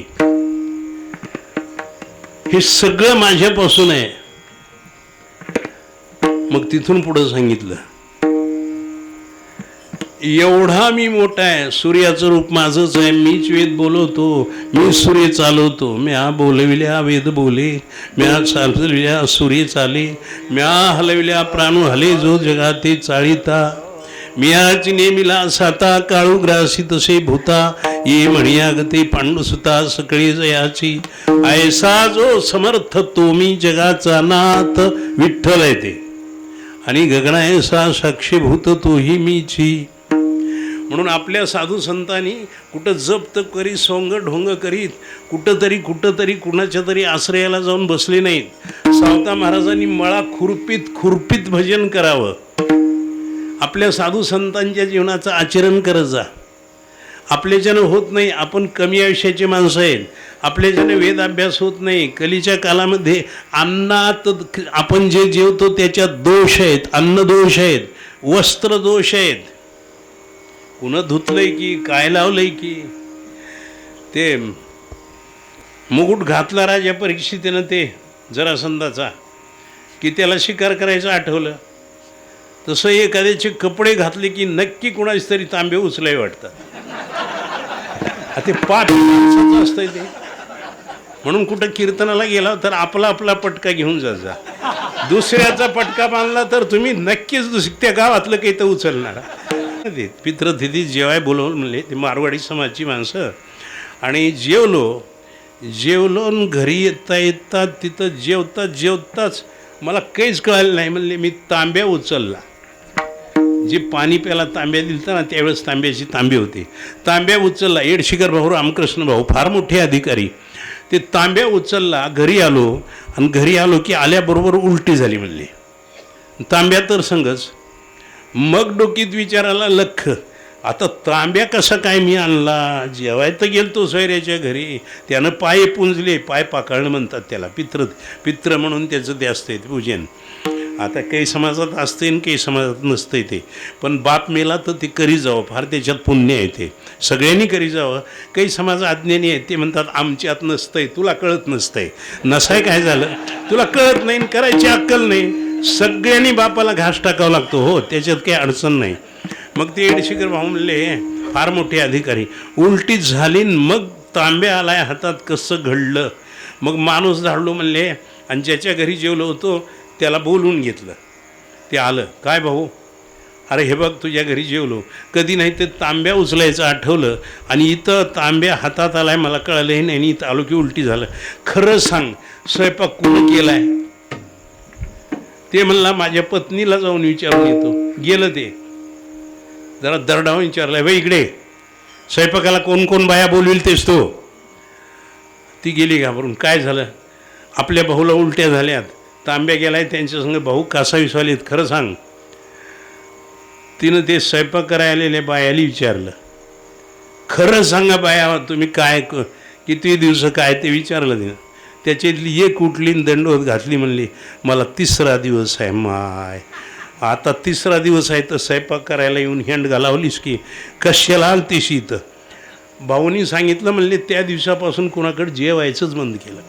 हे सगळं माझ्यापासून आहे. मग तिथून पुढे सांगितलं, एवढा मी मोठा आहे, सूर्याचं रूप माझंच आहे, मीच वेद बोलवतो, मी सूर्य चालवतो, म्या बोलविल्या वेद बोले, म्या चालविल्या सूर्य चाले, म्या हलविल्या प्राणू हले जो जगाते चाळीता, मियाची नेमिला साता काळू ग्रासी तसे भूता, ये म्हणिया गते पांडुसुता सकळी जयाची, ऐसा जो समर्थ तो मी जगाचा नाथ विठ्ठल आहे ते, आणि गगनायसा साक्षीभूत तोही मीची. म्हणून आपल्या साधू संतांनी कुठं जप तप करीत, सोंग ढोंग करीत, कुठंतरी कुणाच्या तरी आश्रयाला जाऊन बसले नाहीत. सावता महाराजांनी मळा खुरपीत भजन करावं. आपल्या साधू संतांच्या जीवनाचं आचरण करत जा. आपल्याच्यानं होत नाही, आपण कमी आयुष्याची माणसं आहेत, आपल्याच्यानं वेद अभ्यास होत नाही. कलीच्या कालामध्ये अन्नात आपण जे जेवतो त्याच्यात दोष आहेत, अन्न दोष आहेत, वस्त्र दोष आहेत. कुणं धुतलंय की काय लावलंय की, ते मुकुट घातला राजा परीक्षितीनं ते जरासंधाचा की त्याला शिकार करायचं आठवलं. तसं एखाद्याचे कपडे घातले की नक्की कुणाच तरी तांबे उचलाय वाटतात. ते पाठ असतंय ते. म्हणून कुठं कीर्तनाला गेला तर आपला पटका घेऊन जा. दुसऱ्याचा पटका बांधला तर तुम्ही नक्कीच त्या गावातलं काही तर उचलणार. पितृतिथी जेवाय बोलवून म्हणले ते मारवाडी समाजची माणसं, आणि जेवलो घरी येता तिथं जेवताच मला काहीच कळालं नाही. म्हणले मी तांब्या उचलला, जे पाणी प्याला तांब्या दिलता ना त्यावेळेस तांब्याची तांबे होते, तांब्या उचलला. येडशिकर भाऊ रामकृष्ण भाऊ फार मोठे अधिकारी, ते तांब्या उचलला. घरी आलो की आल्याबरोबर उलटी झाली म्हणले, तांब्या तर संगच. मग डोकीत विचारायला लख, आता तांब्या कसा काय मी आणला? जेवाय तर गेलतो सोयऱ्याच्या घरी, त्यानं पाय पुंजले, पाय पाकाळणं म्हणतात त्याला, पित्र म्हणून त्याचं ते असतंय ते पूजन. आता काही समाजात असते आणि काही समाजात नसतंय ते, पण बाप मेला तर ते करी जावं, फार त्याच्यात पुण्य आहे, ते सगळ्यांनी करी जावं. काही समाज अज्ञानी आहेत, ते म्हणतात आमच्यात नसतंय, तुला कळत नसतंय. नसाय काय झालं, तुला कळत नाही, करायची अक्कल नाही. सगळ्यांनी बापाला घास टाकावा लागतो, हो त्याच्यात काही अडचण नाही. मग ते येडशिकर भाऊ म्हणले फार मोठे अधिकारी, उलटी झाली मग तांब्या आलाय हातात, कसं घडलं. मग माणूस धाडलो म्हणले, आणि ज्याच्या घरी जेवलो होतो त्याला बोलवून घेतलं. ते आलं, काय भाऊ, अरे हे बघ तुझ्या घरी जेवलो, कधी नाही ते तांब्या उचलायचं आठवलं, आणि इथं तांब्या हातात आलाय मला कळलंही नाही, आणि इथं आलो की उलटी झालं. खरं सांग स्वयंपाक कोण केलाय? ते म्हणला माझ्या पत्नीला जाऊन विचारून येतो. गेलं ते जरा दरडावून विचारलं, बाई इकडे स्वयंपाकाला कोण बाया बोलविल तेच तो. ती गेली घाबरून. काय झालं? आपल्या भाऊला उलट्या झाल्यात, तांब्या गेलाय त्यांच्यासंग, भाऊ कासा विसवालीत, खरं सांग. तिनं ते स्वयंपाक करायला आलेल्या बायाला विचारलं, खरं सांगा बाया तुम्ही काय किती दिवस काय ते विचारलं तिनं. त्याच्यातली एक उठली दंडवत घातली, म्हणली मला 3रा दिवस आहे. माय आता 3रा दिवस आहे तर स्वयंपाक करायला येऊन हेंड घालावलीस की कशाला आलतीस इथं? भाऊनी सांगितलं, म्हणले त्या दिवसापासून कुणाकडे जेवायचंच बंद केलं.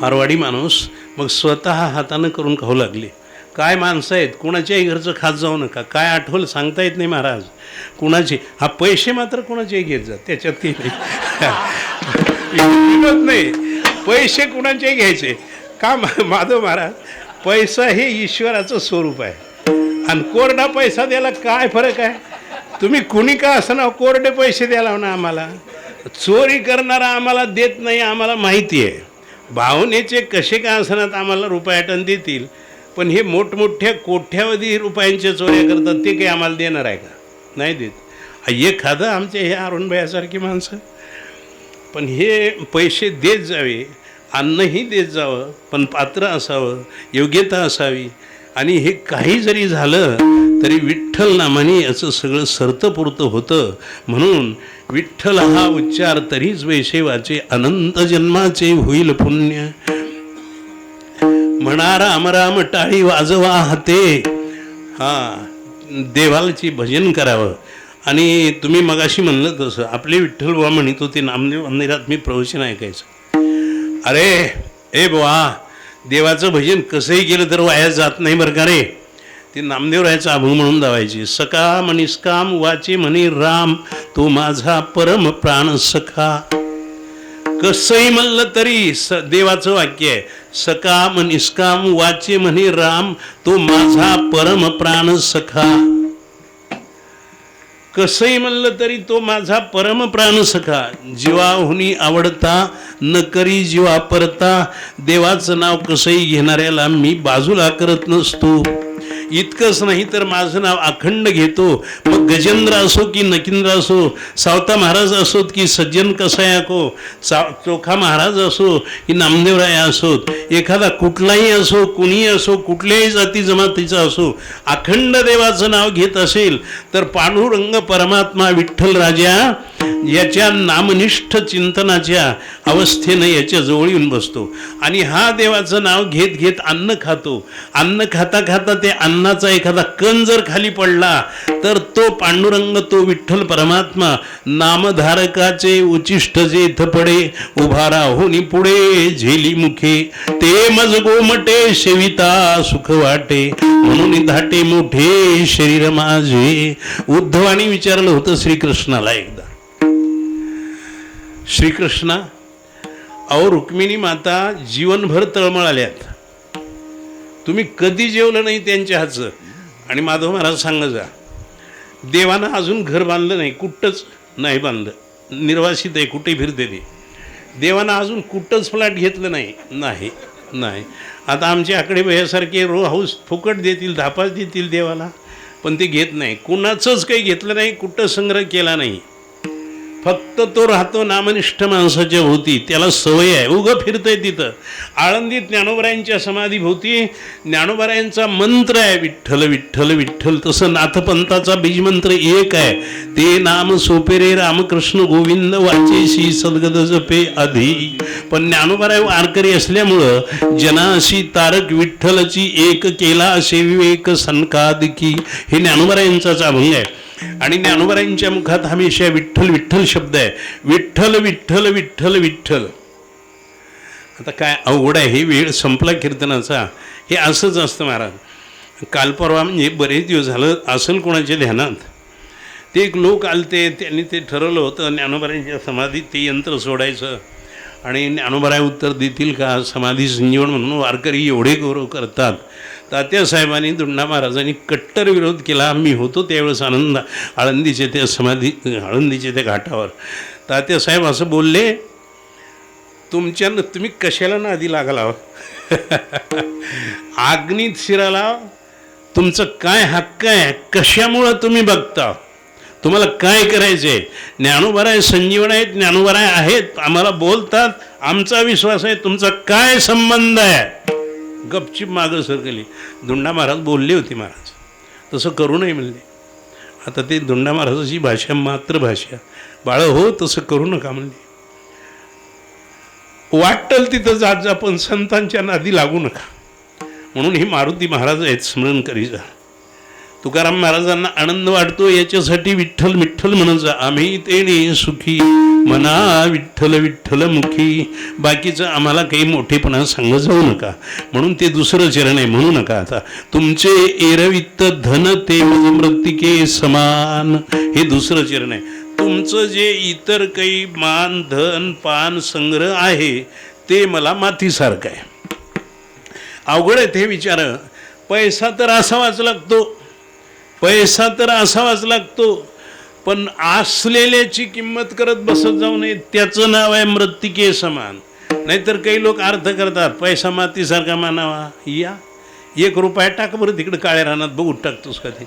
मारवाडी माणूस मग स्वतः हातानं करून खाऊ लागले. काय माणसं आहेत, कुणाच्याही घरचं खात जाऊ नका. काय आठवलं सांगता येत नाही महाराज कुणाचे. हा पैसे मात्र कुणाचेही घेत जा, त्याच्यात काही नाही. पैसे कुणाचेही घ्यायचे का माधव महाराज? पैसा हे ईश्वराचं स्वरूप आहे, आणि कोरडा पैसा द्यायला काय फरक आहे? तुम्ही कुणी का असं कोरडे पैसे द्यायला ना आम्हाला. चोरी करणारा आम्हाला देत नाही, आम्हाला माहिती आहे. भावनेचे कसे का असणार आम्हाला रुपयाटन देतील, पण हे मोठमोठ्या कोट्यावधी रुपयांच्या चोऱ्या करतात, ते काही आम्हाला देणार आहे का? नाही देत. एखादं आमचे हे अरुणभाईसारखी माणसं. पण हे पैसे देत जावे, अन्नही देत जावं, पण पात्र असावं, योग्यता असावी. आणि हे काही जरी झालं तरी विठ्ठल नामाने याचं सगळं सरतपुरतं होतं. म्हणून विठ्ठल हा उच्चार तरीच वैसेवाचे अनंत जन्माचे होईल पुण्य. म्हणा राम राम टाळी वाजवा हाते. देवालाची भजन करावं. आणि तुम्ही मगाशी म्हणलं तसं आपले विठ्ठल बुवा म्हणत होते, नामदेव मंदिरात मी प्रवचन ऐकायचं. अरे ए बुवा, देवाचं भजन कसंही केलं तर वाया जात नाही बरं का रे. ती नामदेवरायाचा अभंग म्हणून दावायची. सकाम निष्काम वाचे म्हणे राम, तो माझा परम प्राण सखा. कसंही म्हणलं तरी देवाचं वाक्य आहे, सकाम निष्काम वाचे म्हणे राम, तो माझा परम प्राण सखा. कसंही म्हणलं तरी तो माझा परम प्राण सखा. जीवाहुनी आवडता न करी जीवा परता, देवाचं नाव कसंही घेणाऱ्याला मी बाजूला करत नसतो. इतकंच नाही तर माझं नाव अखंड घेतो. मग गजेंद्र असो की नकिंद्र असो, सावता महाराज असोत की सज्जन कसायाको, चोखा महाराज असो की नामदेवराय असोत, एखादा कुठलाही असो, कुणीही असो, कुठल्याही जाती जमातीचा असो, अखंड देवाचं नाव घेत असेल तर पांडुरंग परमात्मा विठ्ठल राजा याच्या नामनिष्ठ चिंतनाच्या अवस्थेनं याच्या जवळ येऊन बसतो. आणि हा देवाचं नाव घेत घेत अन्न खातो. अन्न खाता खाता ते अन्नाचा एखादा कण जर खाली पडला तर तो पांडुरंग, तो विठ्ठल परमात्मा नामधारकाचे उचिष्ट जेथ पडे, उभा राहुनी पुढे झेली मुखे, ते मज गोमटे सेविता सुख वाटे, म्हणून धाटे मोठे शरीर माझे. उद्धवानी विचारलं होतं श्रीकृष्णाला एकदा, श्रीकृष्णा, अहो रुक्मिणी माता जीवनभर तळमळाल्यात, तुम्ही कधी जेवलं नाही त्यांच्या हातचं. आणि माधव महाराज सांगा जा, देवानं अजून घर बांधलं नाही, कुठंच नाही बांधलं, निर्वासित आहे, कुठे फिरते ते. देवानं अजून कुठंच फ्लॅट घेतलं नाही, नाही नाही. आता आमच्या आकडे भयासारखे रो हाऊस फुकट देतील, धापास देतील देवाला, पण ते घेत नाही. कुणाचंच काही घेतलं नाही, कुठं संग्रह केला नाही. फक्त तो राहतो नामनिष्ठ माणसाच्या भोवती, त्याला सवय आहे, उगं फिरतंय तिथं. आळंदीत ज्ञानोबरायांच्या समाधीभोवती ज्ञानोबरायांचा मंत्र आहे, विठ्ठल विठ्ठल विठ्ठल. तसं नाथपंथाचा बीजमंत्र एक आहे, ते नाम सोपे रे रामकृष्ण गोविंद, वाचेशी सद्गद जपे आधी. पण ज्ञानोबराय वारकरी असल्यामुळं जनाशी तारक विठ्ठलची एक केला असे विवेक सनकादिकी, हे ज्ञानोबरायांचाच अभंग आहे. आणि ज्ञानोबरायांच्या मुखात हमेशा विठ्ठल विठ्ठल शब्द आहे, विठ्ठल विठ्ठल विठ्ठल विठ्ठल. आता काय अवघड आहे, हे वेळ संपला कीर्तनाचा. हे असंच असतं महाराज. काल परवा म्हणजे बरेच दिवस झालं असेल कोणाच्या ध्यानात, ते एक लोक आलते, त्यांनी ते ठरवलं होतं ज्ञानोबरायांच्या समाधीत ते यंत्र सोडायचं आणि ज्ञानोबराय उत्तर देतील का, समाधी संजीवन म्हणून वारकरी एवढे गौरव करतात. तात्यासाहेबांनी, दुंडा महाराजांनी कट्टर विरोध केला. मी होतो त्यावेळेस आळंदीचे त्या आळंदीचे त्या घाटावर. तात्यासाहेब असं बोलले, तुम्ही कशाला नादी लागला, आग्नीत शिराला तुमचं काय हक्क आहे, कशामुळं तुम्ही बघता, तुम्हाला काय करायचं आहे. ज्ञानोबराय संजीवन आहेत, ज्ञानोबराय आहेत, आम्हाला बोलतात, आमचा विश्वास आहे, तुमचा काय संबंध आहे. गपचिप मागं सरकली. दुंडा महाराज बोलले होते, महाराज तसं करू नये म्हणले. आता ते दुंडा महाराजाची भाषा मातृभाषा, बाळ हो तसं करू नका म्हणले. वाटल तिथं जात जा, पण संतांच्या नादी लागू नका. म्हणून ही मारुती महाराज आहेत, स्मरण करी जा. तुकाराम महाराजांना आनंद वाटतो याच्यासाठी विठ्ठल विठ्ठल म्हणत जा. आम्ही तेने सुखी मना विठ्ठल विठ्ठल मुखी. बाकीचं आम्हाला काही मोठेपणा सांगत जाऊ नका. म्हणून ते दुसरं चरण आहे, म्हणू नका आता तुमचे एरवित्त धन ते मृत्तिके समान, हे दुसरं चरण आहे. तुमचं जे इतर काही मान धन पान संग्रह आहे ते मला मातीसारखं आहे. अवघड आहे ते विचार. पैसा तर असावाच लागतो, पैसा तर असावाच लागतो, पण असलेल्याची किंमत करत बसत जाऊ नये. त्याचं नाव आहे मृत्तिके समान. नाहीतर काही लोक अर्थ करतात, पैसा मातीसारखा मानावा. या 1 रुपया टाक बरं तिकडं काळ्या रानात, बघू टाकतोस का ते.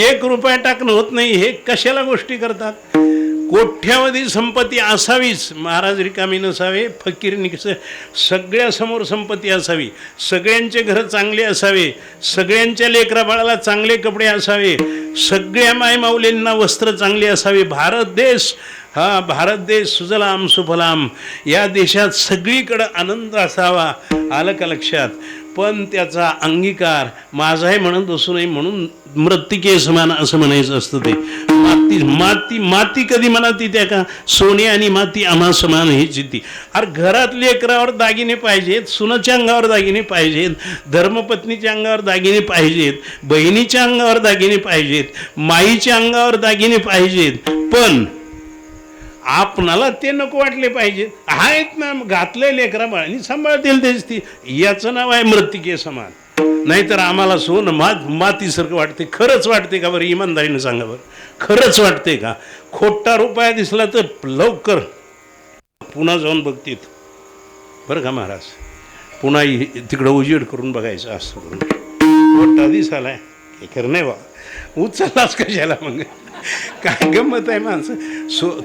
1 रुपया टाकणं होत नाही, हे कशाला गोष्टी करतात. कोठ्यावधी संपत्ती असावीच, महाराज रिकामी नसावे, फकीर सगळ्यासमोर संपत्ती असावी, सगळ्यांचे घर चांगले असावे, सगळ्यांच्या लेकरा बाळाला चांगले कपडे असावे, सगळ्या मायमाऊलींना वस्त्र चांगले असावे. भारत देश हा भारत देश सुजलाम सुफलाम, या देशात सगळीकडं आनंद असावा, आलं का लक्षात. पण त्याचा अंगीकार माझा आहे म्हणत असू नये, म्हणून मृत्तिके समान असं म्हणायचं असतं. ते माती माती माती कधी म्हणत त्या का, सोने आणि माती आम्हा समान ही चित्ती. अरे घरात लेकरावर दागिने पाहिजेत, सुनाच्या अंगावर दागिने पाहिजेत, धर्मपत्नीच्या अंगावर दागिने पाहिजेत, बहिणीच्या अंगावर दागिने पाहिजेत, माईच्या अंगावर दागिने पाहिजेत. पण आपणाला ते नको वाटले पाहिजे. आहेत ना घातले लेकरा बाळांनी सांभाळतील तेच ती, याचं नाव आहे मृत्तिके समान. नाहीतर आम्हाला सोनं मातीसारखं वाटते. खरंच वाटते का बरं, इमानदारीनं सांगा बरं, खरंच वाटते का? खोटा रुपया दिसला तर लवकर पुन्हा जाऊन बघतील बरं का महाराज, पुन्हा तिकडं उजेड करून बघायचं असं करून. खोटा दिसालाय हे खरं नाही बा, उचललाच कशाला मग, काय गंमत आहे माणसं.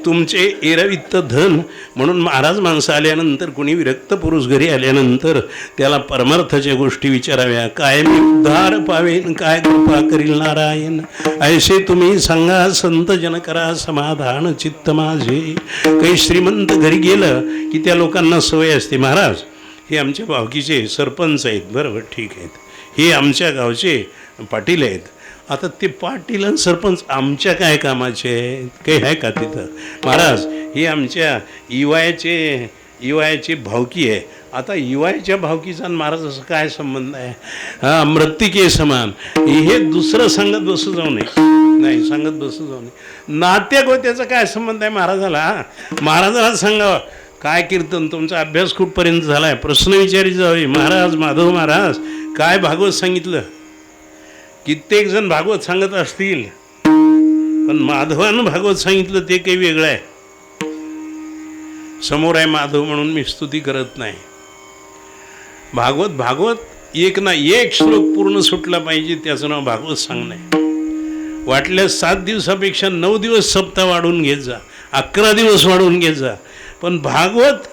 तुमचे एरवित्त धन म्हणून महाराज माणसं आल्यानंतर, कोणी विरक्त पुरुष घरी आल्यानंतर त्याला परमार्थाच्या गोष्टी विचाराव्या. काय मी उद्धार पावेन, काय कृपा करील नारायण, ऐसे तुम्ही सांगा संत जन करा समाधान चित्त माझे. काही श्रीमंत घरी गेलं की त्या लोकांना सवय असते, महाराज हे आमच्या भावकीचे सरपंच आहेत, बरोबर ठीक आहेत, हे आमच्या गावचे पाटील आहेत. आता ते पाटील आणि सरपंच आमच्या काय कामाचे आहेत, काही आहे का तिथं? महाराज हे आमच्या इवायाचे भावकी आहे. आता इवायाच्या भावकीचा आणि महाराज असं काय संबंध आहे? हा मृत्तिके समान. हे दुसरं सांगत बसू जाऊ नये, नाही सांगत बसू जाऊ नये. नात्याक त्याचा काय संबंध आहे महाराजाला? महाराजाला सांगावं काय कीर्तन, तुमचा अभ्यास कुठपर्यंत झाला आहे, प्रश्न विचारी जावे. महाराज माधव महाराज काय भागवत सांगितलं? कित्येक जण भागवत सांगत असतील, पण माधवानं भागवत सांगितलं ते काही वेगळं आहे. समोर आहे माधव म्हणून मी स्तुती करत नाही. भागवत एक ना एक श्लोक पूर्ण सुटला पाहिजे, त्याचं नाव भागवत सांगणं. वाटल्यास 7 दिवसापेक्षा 9 दिवस सप्ताह वाढवून घेत जा, 11 दिवस वाढवून घेत जा. पण भागवत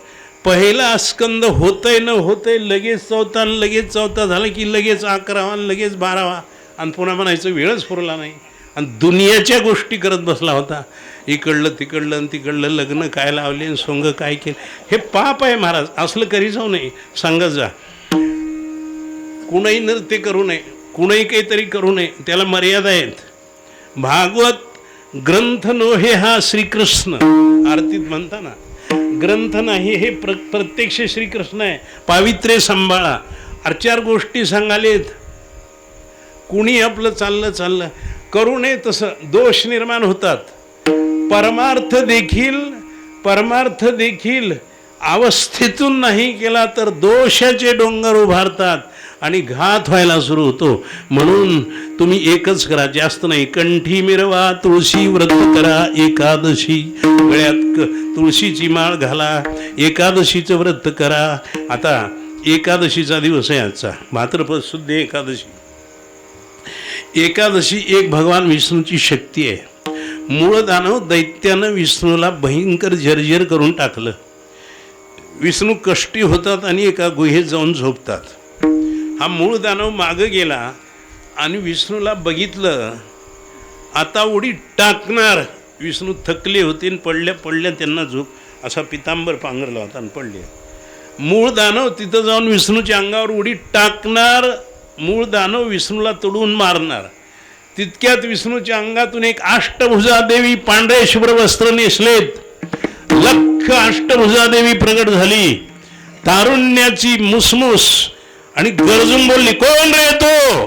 पहिला स्कंद होतंय न होतंय, लगेच 4था लगेच 4था झालं की लगेच 11वा लगेच 12वा, आणि पुन्हा म्हणायचं वेळच पुरला नाही. आणि दुनियाच्या गोष्टी करत बसला होता, इकडलं तिकडलं आणि तिकडलं लग्न काय लावले आणि सोंग काय केलं. हे पाप आहे महाराज, असलं करी जाऊ नये. सांगत जा कुणीही नृत्य करू नये, कुणीही काहीतरी करू नये, त्याला मर्यादा आहेत. भागवत ग्रंथ नो हे, हा श्रीकृष्ण आरतीत म्हणता ना, ग्रंथ नाही हे प्रत्यक्ष श्रीकृष्ण आहे. पावित्र्य सांभाळा, 4 गोष्टी सांगालेत. कुणी आपलं चाललं करू नये, तसं दोष निर्माण होतात. परमार्थ देखील अवस्थेतून नाही केला तर दोषाचे डोंगर उभारतात आणि घात व्हायला सुरू होतो. म्हणून तुम्ही एकच करा, जास्त नाही. कंठी मिरवा, तुळशी व्रत करा, एकादशी गळ्यात तुळशीची माळ घाला, एकादशीचं व्रत करा. आता एकादशीचा दिवस आहे आजचा, भाद्रपद शुद्ध एकादशी. एकादशी एक भगवान विष्णूची शक्ती आहे. मूळ दानव दैत्यानं विष्णूला भयंकर जर्जर करून टाकलं. विष्णू कष्टी होतात आणि एका गुहेत जाऊन झोपतात. हा मूळ दानव मागं गेला आणि विष्णूला बघितलं, आता उडी टाकणार. विष्णू थकले होते आणि पडल्या त्यांना झोप, असा पितांबर पांघरला होता आणि पडले. मूळ दानव तिथं जाऊन विष्णूच्या अंगावर उडी टाकणार. मूळ दानव विष्णूला तोडून मारणार. तितक्यात विष्णूच्या अंगातून एक अष्टभुजा देवी पांढरे शुभ्र वस्त्र नेसलेत, लख अष्टभुजा देवी प्रगट झाली, तारुण्याची मुसमुस, आणि गरजून बोलली, कोण रे तो?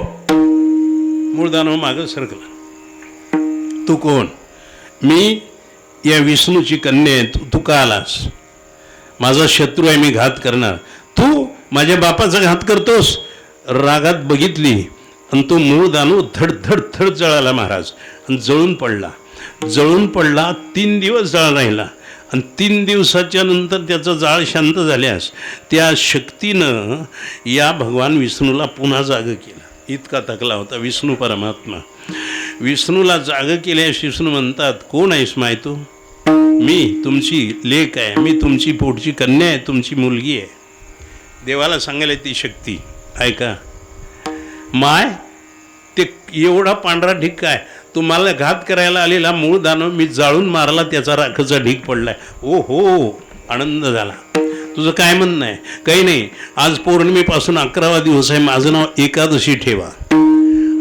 मूळ दानव मागं सरकला. तू कोण? मी या विष्णूची कन्या आहे. तू का आलास? माझा शत्रू आहे, मी घात करणार. तू माझ्या बापाचा घात करतोस? रागात बघितली आणि तो मूळ दानव धड धड धड जळाला महाराज, आणि जळून पडला. 3 दिवस जाळ राहिला, आणि 3 दिवसाच्या नंतर त्याचं जाळ शांत झाल्यास त्या शक्तीनं या भगवान विष्णूला पुन्हा जाग केलं. इतका थकला होता विष्णू परमात्मा. विष्णूला जाग केल्यास विष्णू म्हणतात, कोण आहेस माय तू? मी तुमची लेक आहे, मी तुमची पोटची कन्या आहे, तुमची मुलगी आहे. देवाला सांगायला ती शक्ती ऐका, माय ते एवढा पांढरा ढिक्का आहे, तुम्हाला घात करायला आलेला मूळ दानव मी जाळून मारला, त्याचा राखचा ढीग पडलाय. ओ हो, आनंद झाला. तुझं काय म्हणणं आहे? काही नाही, आज पौर्णिमेपासून 11वा दिवस आहे, माझं नाव एकादशी ठेवा.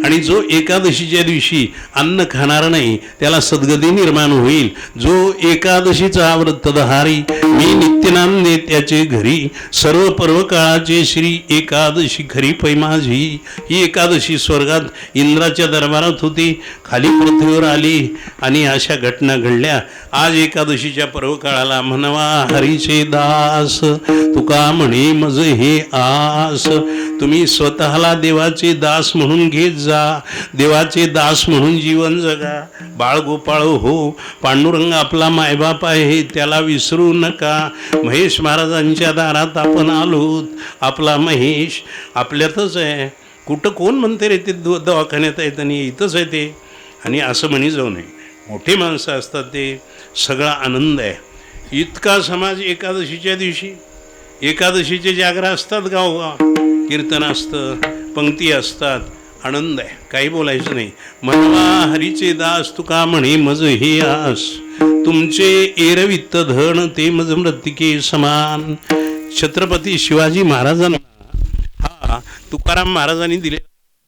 आणि जो एकादशीच्या दिवशी अन्न खाणार नाही त्याला सद्गती निर्माण होईल. जो एकादशीचा व्रतधारी मी नित्यनाम त्याचे घरी, सर्व पर्व काळाचे श्री एकादशी खरी पै माझी. ही एकादशी स्वर्गात इंद्राच्या दरबारात होती, खाली पृथ्वीवर आली आणि अशा घटना घडल्या. आज एकादशीच्या पर्व काळाला म्हणवा हरीचे दास, तुका म्हणे मज हे आस. तुम्ही स्वतःला देवाचे दास म्हणून घेत जा, देवाचे दास म्हणून जीवन जगा. बाळ गोपाळ हो, पांडुरंग आपला मायबाप आहे, त्याला विसरू नका. महेश महाराजांच्या दारात आपण आलोत. आपला महेश आपल्यातच आहे. कुठं कोण म्हणते रे ते दवाखान्यात आहेत आणि इथंच आहे ते, आणि असं म्हणी जाऊ नये. मोठे माणसं असतात, ते सगळा आनंद आहे. इतका समाज एकादशीच्या दिवशी, एकादशीचे जागरण असतात, गावगाव कीर्तन असतं, पंक्ती असतात, आनंद आहे, काही बोलायचं नाही. म्हणवा हरीचे दास, तुका म्हणे मज हे आस. तुमचे एरवित्त धन ते मज मृत्तिके समान. छत्रपती शिवाजी महाराजांना हा तुकाराम महाराजांनी दिले